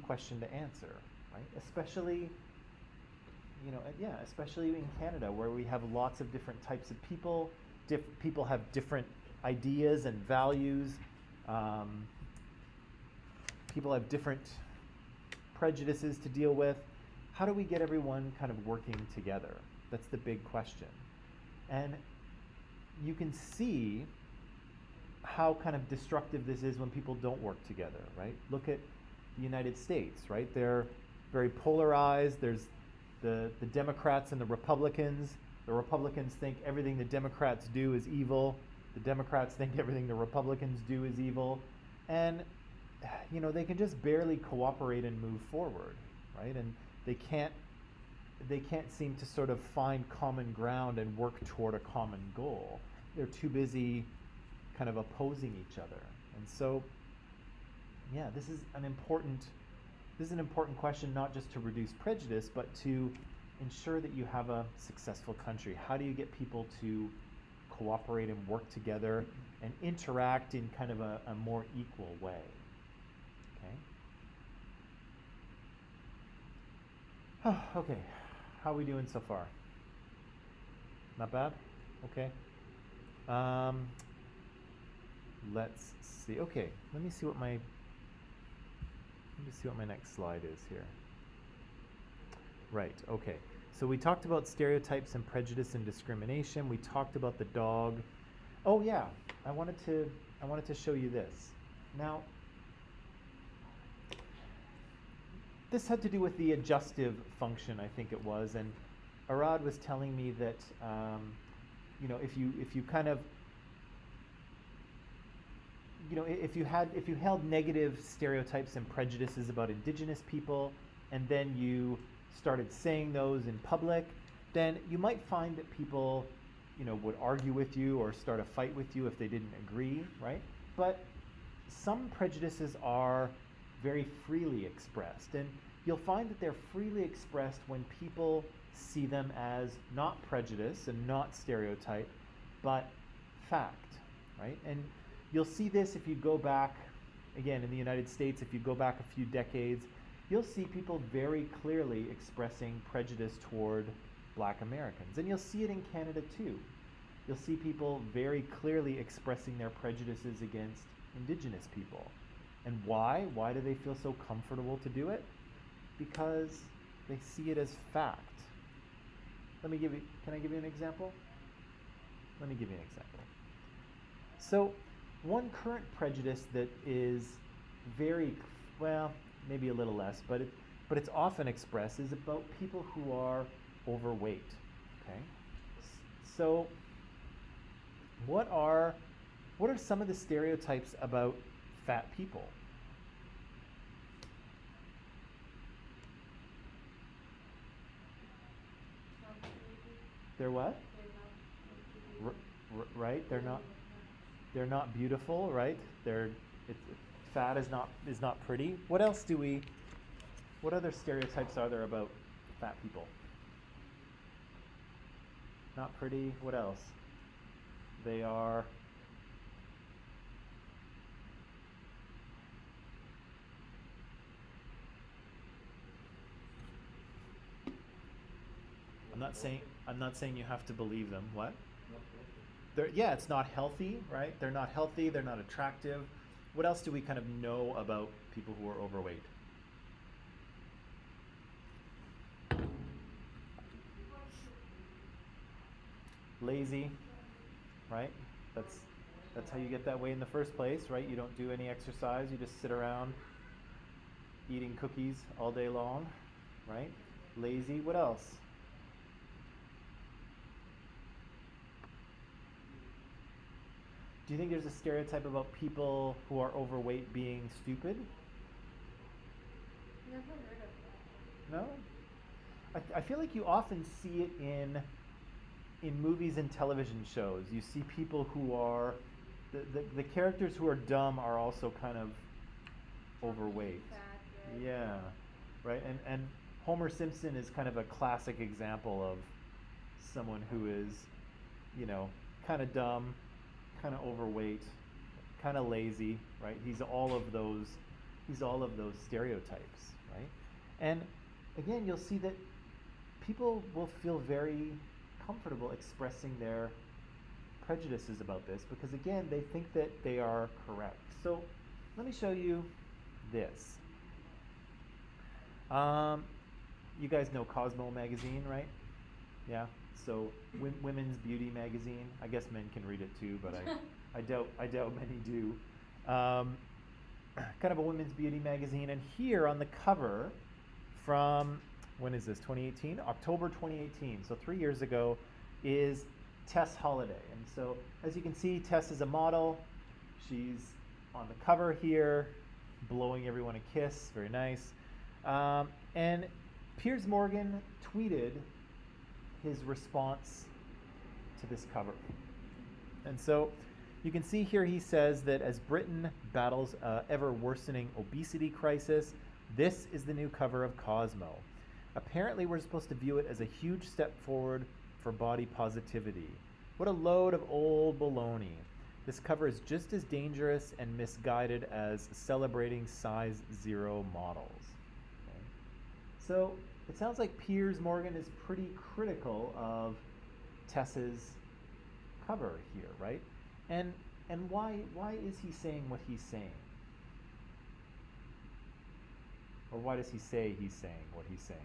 question to answer, right? Especially in Canada, where we have lots of different types of people. People have different ideas and values. People have different prejudices to deal with. How do we get everyone kind of working together? That's the big question. And you can see how kind of destructive this is when people don't work together, right? Look at the United States, right? They're very polarized. There's the Democrats and the Republicans. The Republicans think everything the Democrats do is evil. The Democrats think everything the Republicans do is evil. And, they can just barely cooperate and move forward, right? And they can't seem to sort of find common ground and work toward a common goal. They're too busy kind of opposing each other. And so, yeah, this is an important question, not just to reduce prejudice, but to ensure that you have a successful country. How do you get people to cooperate and work together and interact in kind of a more equal way? Okay. Okay. How are we doing so far? Not bad? Okay. Let's see. Okay, let me see what my next slide is here. Right, okay. So we talked about stereotypes and prejudice and discrimination. We talked about the dog. Oh yeah, I wanted to show you this. Now, this had to do with the adjustive function, I think it was, and Arad was telling me that if you kind of if you held negative stereotypes and prejudices about Indigenous people, and then you started saying those in public, then you might find that people would argue with you or start a fight with you if they didn't agree, right? But some prejudices are very freely expressed, and you'll find that they're freely expressed when people see them as not prejudice and not stereotype, but fact, right? And you'll see this if you go back, again, in the United States, if you go back a few decades, you'll see people very clearly expressing prejudice toward black Americans. And you'll see it in Canada too. You'll see people very clearly expressing their prejudices against Indigenous people. And why? Why do they feel so comfortable to do it? Because they see it as fact. Can I give you an example? Let me give you an example. So, one current prejudice that is very, well, maybe a little less, but it's often expressed is about people who are overweight. Okay? So, what are some of the stereotypes about fat people? They're what? Right? They're not beautiful, right? Fat is not pretty. What other stereotypes are there about fat people? Not pretty. What else? They are I'm not saying you have to believe them. What? It's not healthy, right? They're not healthy, they're not attractive. What else do we kind of know about people who are overweight? Lazy, right? That's how you get that way in the first place, right? You don't do any exercise, you just sit around eating cookies all day long, right? Lazy. What else? Do you think there's a stereotype about people who are overweight being stupid? Never heard of that. No? I feel like you often see it in movies and television shows. You see people who are, the characters who are dumb are also kind of overweight. Fat, right? Yeah, right? And Homer Simpson is kind of a classic example of someone who is, kind of dumb, kind of overweight, kind of lazy, right? He's all of those stereotypes, right? And again, you'll see that people will feel very comfortable expressing their prejudices about this because again, they think that they are correct. So let me show you this. You guys know Cosmo magazine, right? Yeah. So women's beauty magazine. I guess men can read it too, but I doubt many do. Kind of a women's beauty magazine, and here on the cover, from when is this? 2018, October 2018. So 3 years ago, is Tess Holliday, and so as you can see, Tess is a model. She's on the cover here, blowing everyone a kiss. Very nice. And Piers Morgan tweeted his response to this cover. And so you can see here he says that as Britain battles ever worsening obesity crisis, this is the new cover of Cosmo. Apparently we're supposed to view it as a huge step forward for body positivity. What a load of old baloney. This cover is just as dangerous and misguided as celebrating size 0 models. Okay. So it sounds like Piers Morgan is pretty critical of Tess's cover here, right? And why is he saying what he's saying? Or why does he say he's saying what he's saying?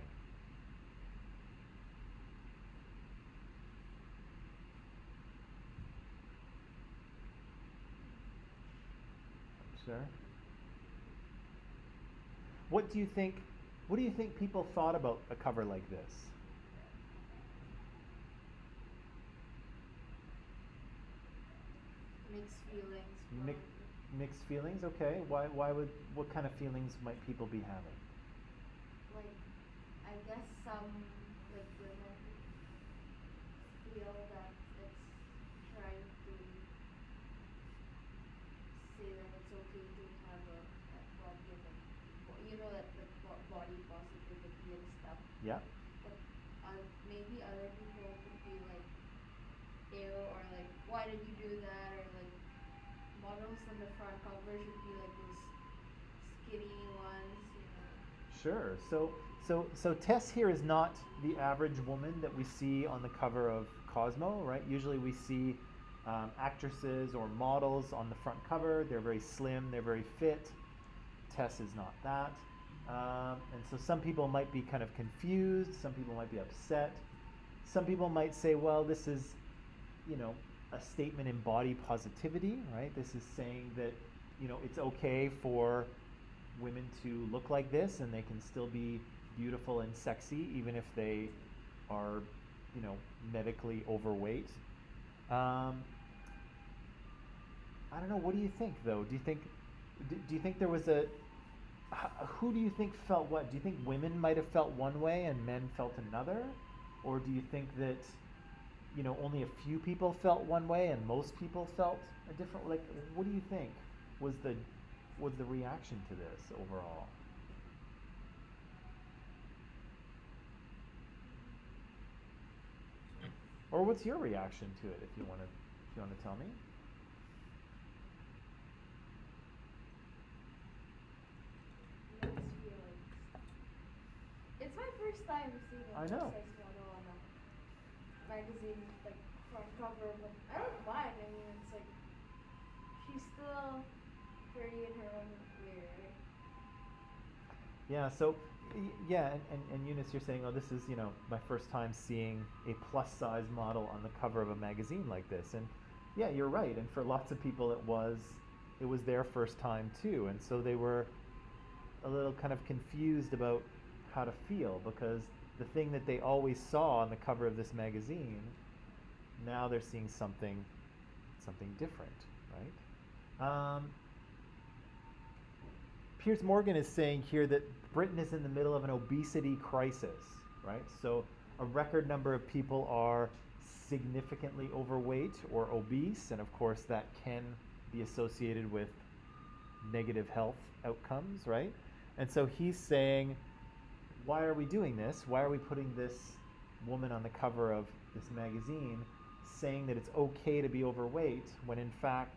Sure. What do you think people thought about a cover like this? Mixed feelings. Mixed feelings, okay. What kind of feelings might people be having? Like, I guess some like women feel that it's trying to say that it's okay to have that problem, that the body positivity and stuff. Yeah. But maybe other people could be like, ew, or like, why did you do that? Or like, models on the front cover should be like those skinny ones. Sure. So Tess here is not the average woman that we see on the cover of Cosmo, right? Usually we see actresses or models on the front cover. They're very slim, they're very fit. Tess is not that. And so some people might be kind of confused, some people might be upset. Some people might say, well, this is, a statement in body positivity, right? This is saying that, it's okay for women to look like this and they can still be beautiful and sexy even if they are, medically overweight. I don't know. What do you think, though? Do you think there was who do you think felt what? Do you think women might have felt one way and men felt another? Or do you think that, only a few people felt one way and most people felt a different, like, what do you think was the reaction to this overall? Or what's your reaction to it, if you want to tell me? Mixed feelings. It's my first time seeing a I know. plus-size model on a magazine, like front cover, but I don't mind. I mean, it's like she's still pretty in her own way, right? Yeah, so yeah, and Eunice, you're saying, oh, this is, my first time seeing a plus size model on the cover of a magazine like this. And yeah, you're right. And for lots of people it was their first time too. And so they were a little kind of confused about how to feel, because the thing that they always saw on the cover of this magazine, now they're seeing something different, right? Piers Morgan is saying here that Britain is in the middle of an obesity crisis, right? So a record number of people are significantly overweight or obese, and of course that can be associated with negative health outcomes, right? And so he's saying, why are we doing this? Why are we putting this woman on the cover of this magazine saying that it's okay to be overweight when in fact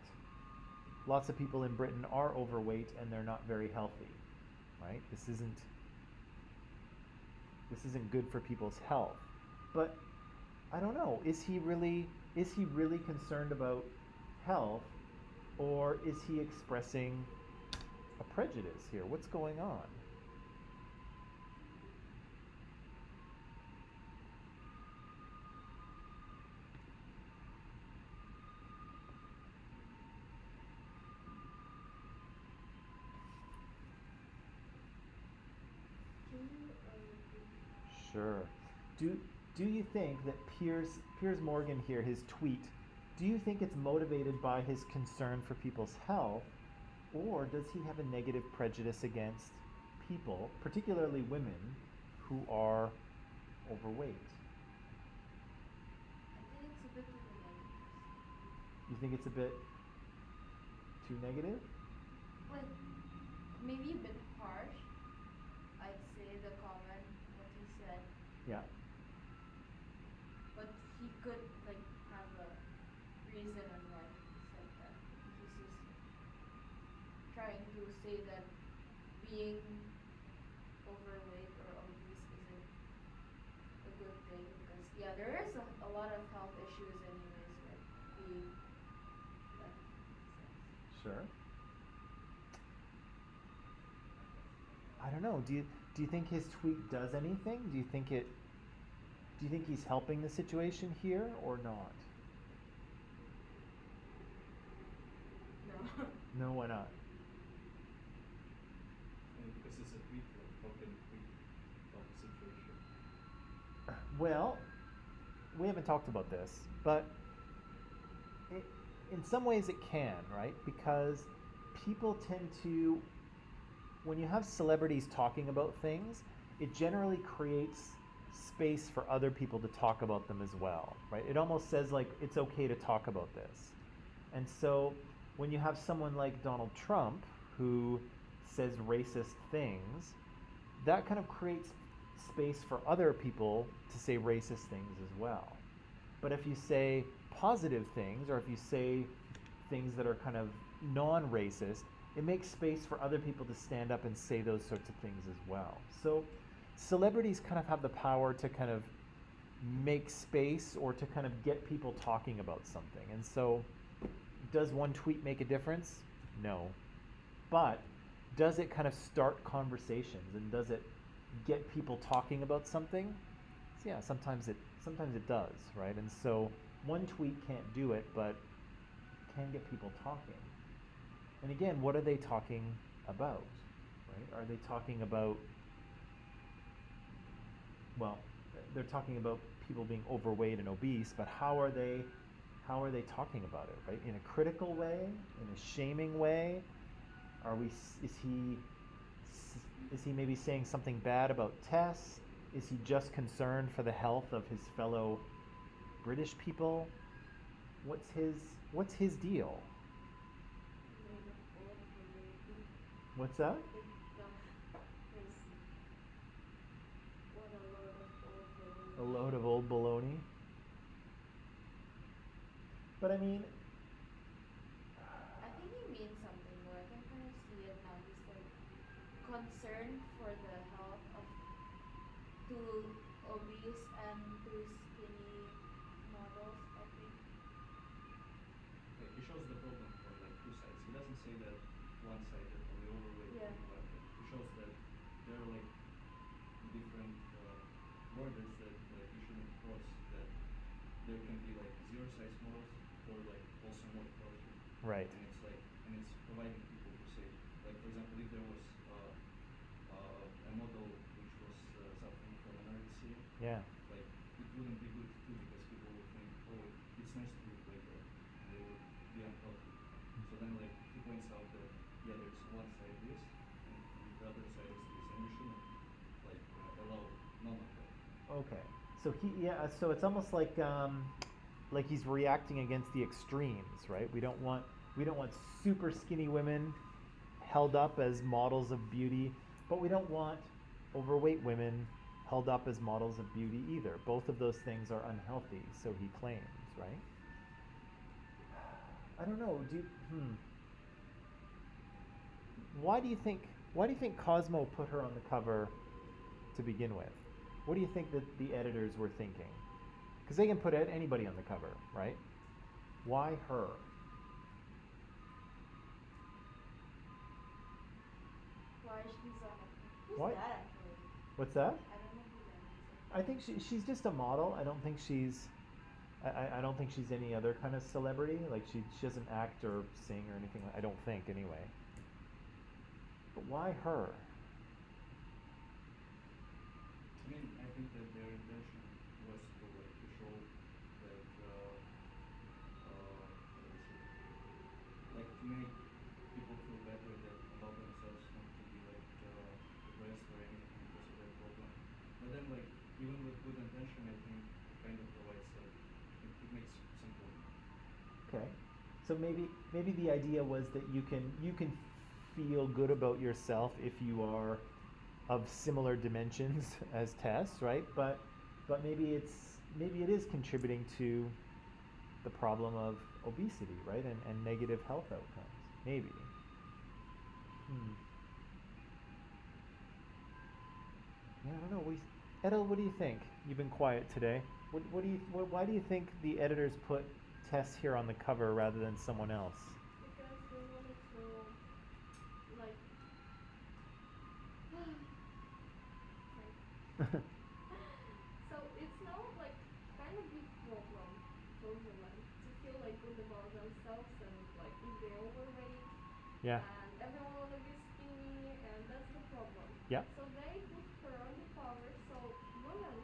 lots of people in Britain are overweight and they're not very healthy, right? This isn't good for people's health. But I don't know, is he really concerned about health, or is he expressing a prejudice here? What's going on? Sure. Do you think that Piers Morgan here, his tweet, do you think it's motivated by his concern for people's health, or does he have a negative prejudice against people, particularly women, who are overweight? I think it's a bit too negative. You think it's a bit too negative? Like, maybe a bit harsh, I'd say, the comment, what he said. Yeah. But he could, like, have a reason on why he said that. He's just trying to say that being overweight or obese isn't a good thing, because, yeah, there is a lot of health issues anyways with being that size. Sure. I don't know. Do you think his tweet does anything? Do you think he's helping the situation here or not? No. No, why not? Because it's a tweet, how can you tweet about the situation? Well, we haven't talked about this, but in some ways it can, right? Because people tend to, when you have celebrities talking about things, it generally creates space for other people to talk about them as well, right? It almost says like it's okay to talk about this. And so when you have someone like Donald Trump who says racist things, that kind of creates space for other people to say racist things as well. But if you say positive things, or if you say things that are kind of non-racist, it makes space for other people to stand up and say those sorts of things as well. So celebrities kind of have the power to kind of make space or to kind of get people talking about something. And so does one tweet make a difference? No. But does it kind of start conversations, and does it get people talking about something? So yeah, sometimes it does, right? And so one tweet can't do it, but can get people talking. And again, what are they talking about? Right? Are they talking about, well, they're talking about people being overweight and obese, but how are they talking about it, right? In a critical way, in a shaming way? Is he maybe saying something bad about Tess? Is he just concerned for the health of his fellow British people? What's his deal? What's that? A load of old baloney. But I mean, I think he means something though. I can kind of see it now. He's like concerned for the health of two obese and two skinny models, I think. Like, he shows the problem from like two sides. He doesn't say that one side that only overweight Yeah. people are bad. He shows that there are like different borders that like you shouldn't cross. That there can be like zero size models or like also more torture. right. And it's like, and it's providing people to say, like for example, if there was a model which was suffering from anorexia, Yeah. like it wouldn't be good too because people would think, oh, it's nice to look like that, and they would be unhealthy. So then like he points out that yeah, there's one side this, and the other side is this, and you shouldn't like allow none of that. Okay. So so it's almost like he's reacting against the extremes, right? We don't want super skinny women held up as models of beauty, but we don't want overweight women held up as models of beauty either. Both of those things are unhealthy, so he claims, right? I don't know. Why do you think Cosmo put her on the cover to begin with? What do you think that the editors were thinking? Because they can put anybody on the cover, right? Why her? Why she's on it? Who's What? that actually? What's that? I don't know who that is. I think she's just a model. I don't think she's I don't think she's any other kind of celebrity. Like she doesn't act or sing or anything. I don't think anyway. But why her? I mean, I think that their intention was to like to show that what is it? Like to make people feel better that about themselves, not to be like depressed or anything because of their problem. But then like even with good intention, I think it kind of provides like it makes some point. Okay. So maybe the idea was that you can feel good about yourself if you are of similar dimensions as Tess, right? But maybe it is contributing to the problem of obesity, right? And negative health outcomes. Maybe. Yeah, I don't know. Edel, what do you think? You've been quiet today. Why do you think the editors put Tess here on the cover rather than someone else? Because they wanted to, like, so it's now like kind of big problem for women to feel like good about themselves and like if they're overweight Yeah. and everyone wanna be skinny and that's the problem. Yeah. So they put her on the cover so women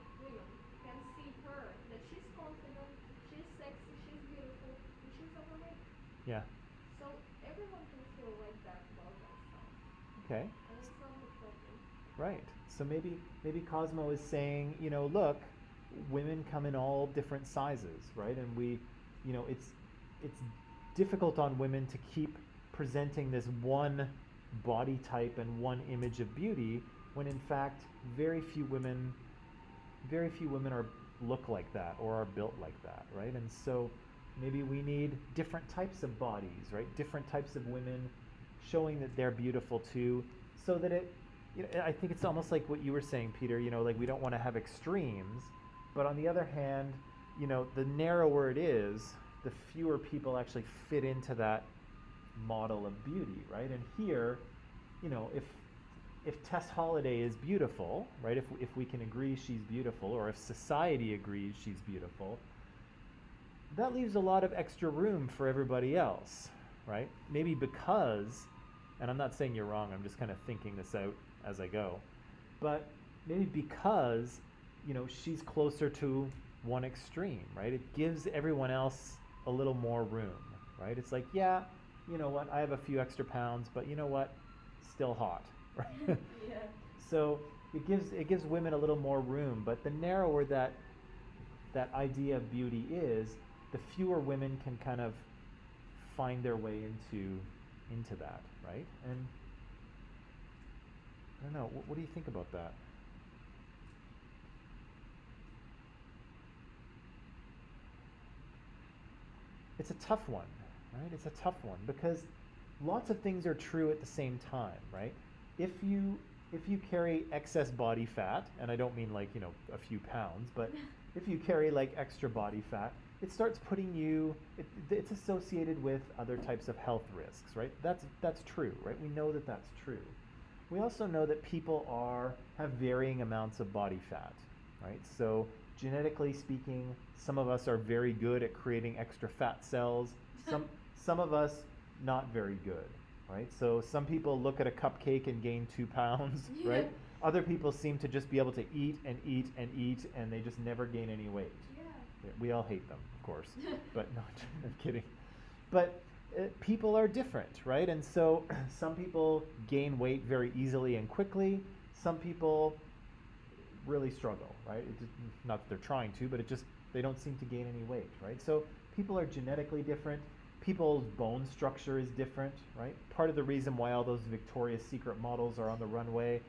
can see her that she's confident, she's sexy, she's beautiful, and she's overweight. Yeah. So everyone can feel like that about themselves. Okay. And it's not the problem. Right. So maybe Cosmo is saying, look, women come in all different sizes, right? And it's difficult on women to keep presenting this one body type and one image of beauty when in fact very few women are look like that or are built like that, right? And so maybe we need different types of bodies, right? Different types of women showing that they're beautiful too, so that it, I think it's almost like what you were saying, Peter, like we don't want to have extremes, but on the other hand, the narrower it is, the fewer people actually fit into that model of beauty, right? And here, if Tess Holliday is beautiful, right, if we can agree she's beautiful, or if society agrees she's beautiful, that leaves a lot of extra room for everybody else, right? Maybe because, and I'm not saying you're wrong, I'm just kind of thinking this out as I go, but maybe because, she's closer to one extreme, right? It gives everyone else a little more room, right? It's like, yeah, you know what, I have a few extra pounds, but you know what, still hot, right? Yeah. So it gives women a little more room, but the narrower that idea of beauty is, the fewer women can kind of find their way into that, right? And I don't know, what do you think about that? It's a tough one, right? It's a tough one because lots of things are true at the same time, right? If you carry excess body fat, and I don't mean like, a few pounds, but if you carry like extra body fat, it starts putting you, it's associated with other types of health risks, right? That's true, right? We know that that's true. We also know that people have varying amounts of body fat, right? So genetically speaking, some of us are very good at creating extra fat cells. Some of us not very good, right? So some people look at a cupcake and gain 2 pounds, right? Other people seem to just be able to eat and eat and eat, and they just never gain any weight. Yeah. We all hate them, of course, but no, I'm kidding. But people are different, right? And so some people gain weight very easily and quickly. Some people really struggle, right? Not that they're trying to, but they don't seem to gain any weight, right? So people are genetically different. People's bone structure is different, right? Part of the reason why all those Victoria's Secret models are on the runway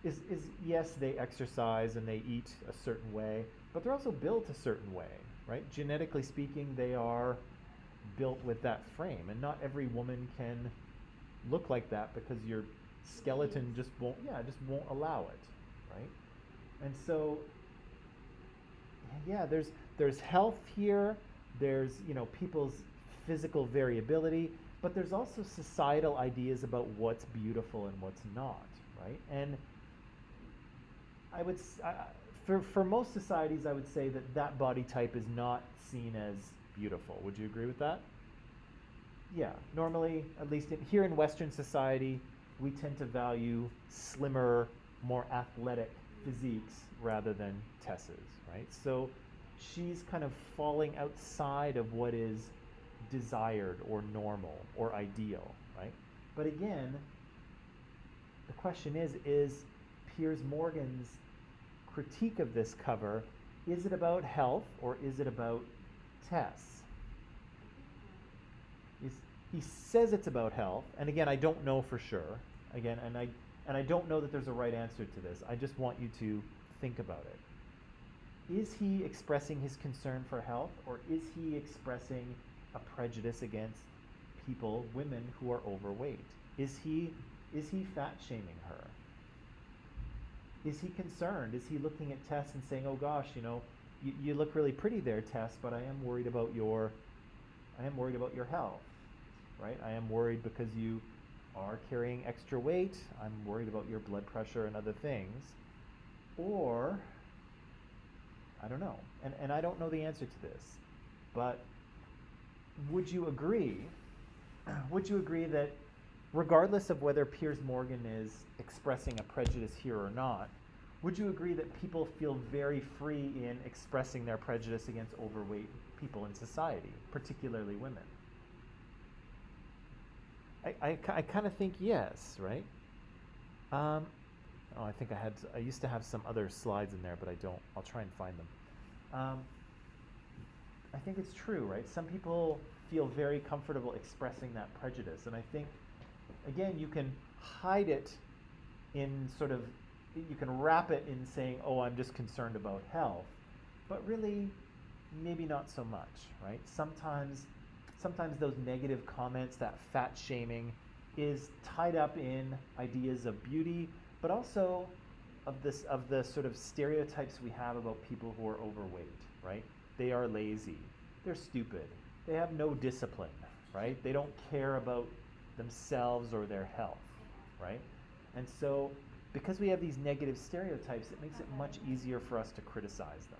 is yes, they exercise and they eat a certain way, but they're also built a certain way, right? Genetically speaking, they are built with that frame, and not every woman can look like that because your skeleton just won't allow it, right? And so, yeah, there's health here, there's people's physical variability, but there's also societal ideas about what's beautiful and what's not, right? And I would for most societies, I would say that body type is not seen as beautiful. Would you agree with that? Yeah, normally, at least here in Western society, we tend to value slimmer, more athletic physiques rather than Tess's, right? So she's kind of falling outside of what is desired or normal or ideal, right? But again, the question is Piers Morgan's critique of this cover, is it about health or is it about Tess? He says it's about health, and again, I don't know for sure. Again, and I don't know that there's a right answer to this. I just want you to think about it. Is he expressing his concern for health, or is he expressing a prejudice against women who are overweight? Is he fat shaming her? Is he concerned? Is he looking at Tess and saying, "Oh gosh, you look really pretty there, Tess, but I am worried about your health, right? I am worried because you are carrying extra weight. I'm worried about your blood pressure and other things." Or, I don't know. And I don't know the answer to this, but would you agree that regardless of whether Piers Morgan is expressing a prejudice here or not, would you agree that people feel very free in expressing their prejudice against overweight people in society, particularly women? I kind of think yes, right? I think I used to have some other slides in there, but I don't. I'll try and find them. I think it's true, right? Some people feel very comfortable expressing that prejudice, and I think, again, you can hide it in you can wrap it in saying, "Oh, I'm just concerned about health," but really, maybe not so much, right? Sometimes those negative comments, that fat shaming, is tied up in ideas of beauty, but also of the sort of stereotypes we have about people who are overweight, right? They are lazy, they're stupid, they have no discipline, right? They don't care about themselves or their health, right? And so, because we have these negative stereotypes, it makes it much easier for us to criticize them,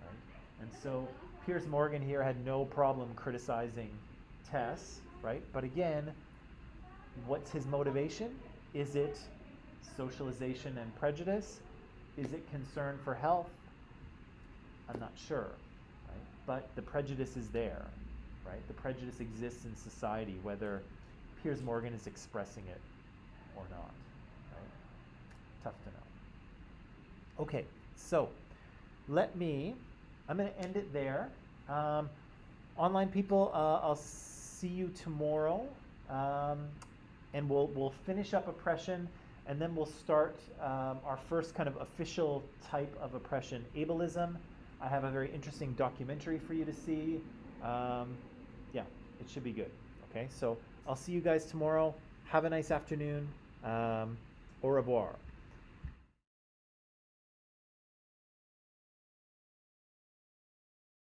right? And so, Piers Morgan here had no problem criticizing Tess, right? But again, what's his motivation? Is it socialization and prejudice? Is it concern for health? I'm not sure, right? But the prejudice is there, right? The prejudice exists in society, whether Piers Morgan is expressing it or not, right? Tough to know. Okay, so I'm going to end it there. Online people, I'll see you tomorrow, and we'll finish up oppression, and then we'll start our first kind of official type of oppression, ableism. I have a very interesting documentary for you to see. Yeah, it should be good. Okay, so I'll see you guys tomorrow. Have a nice afternoon. Au revoir.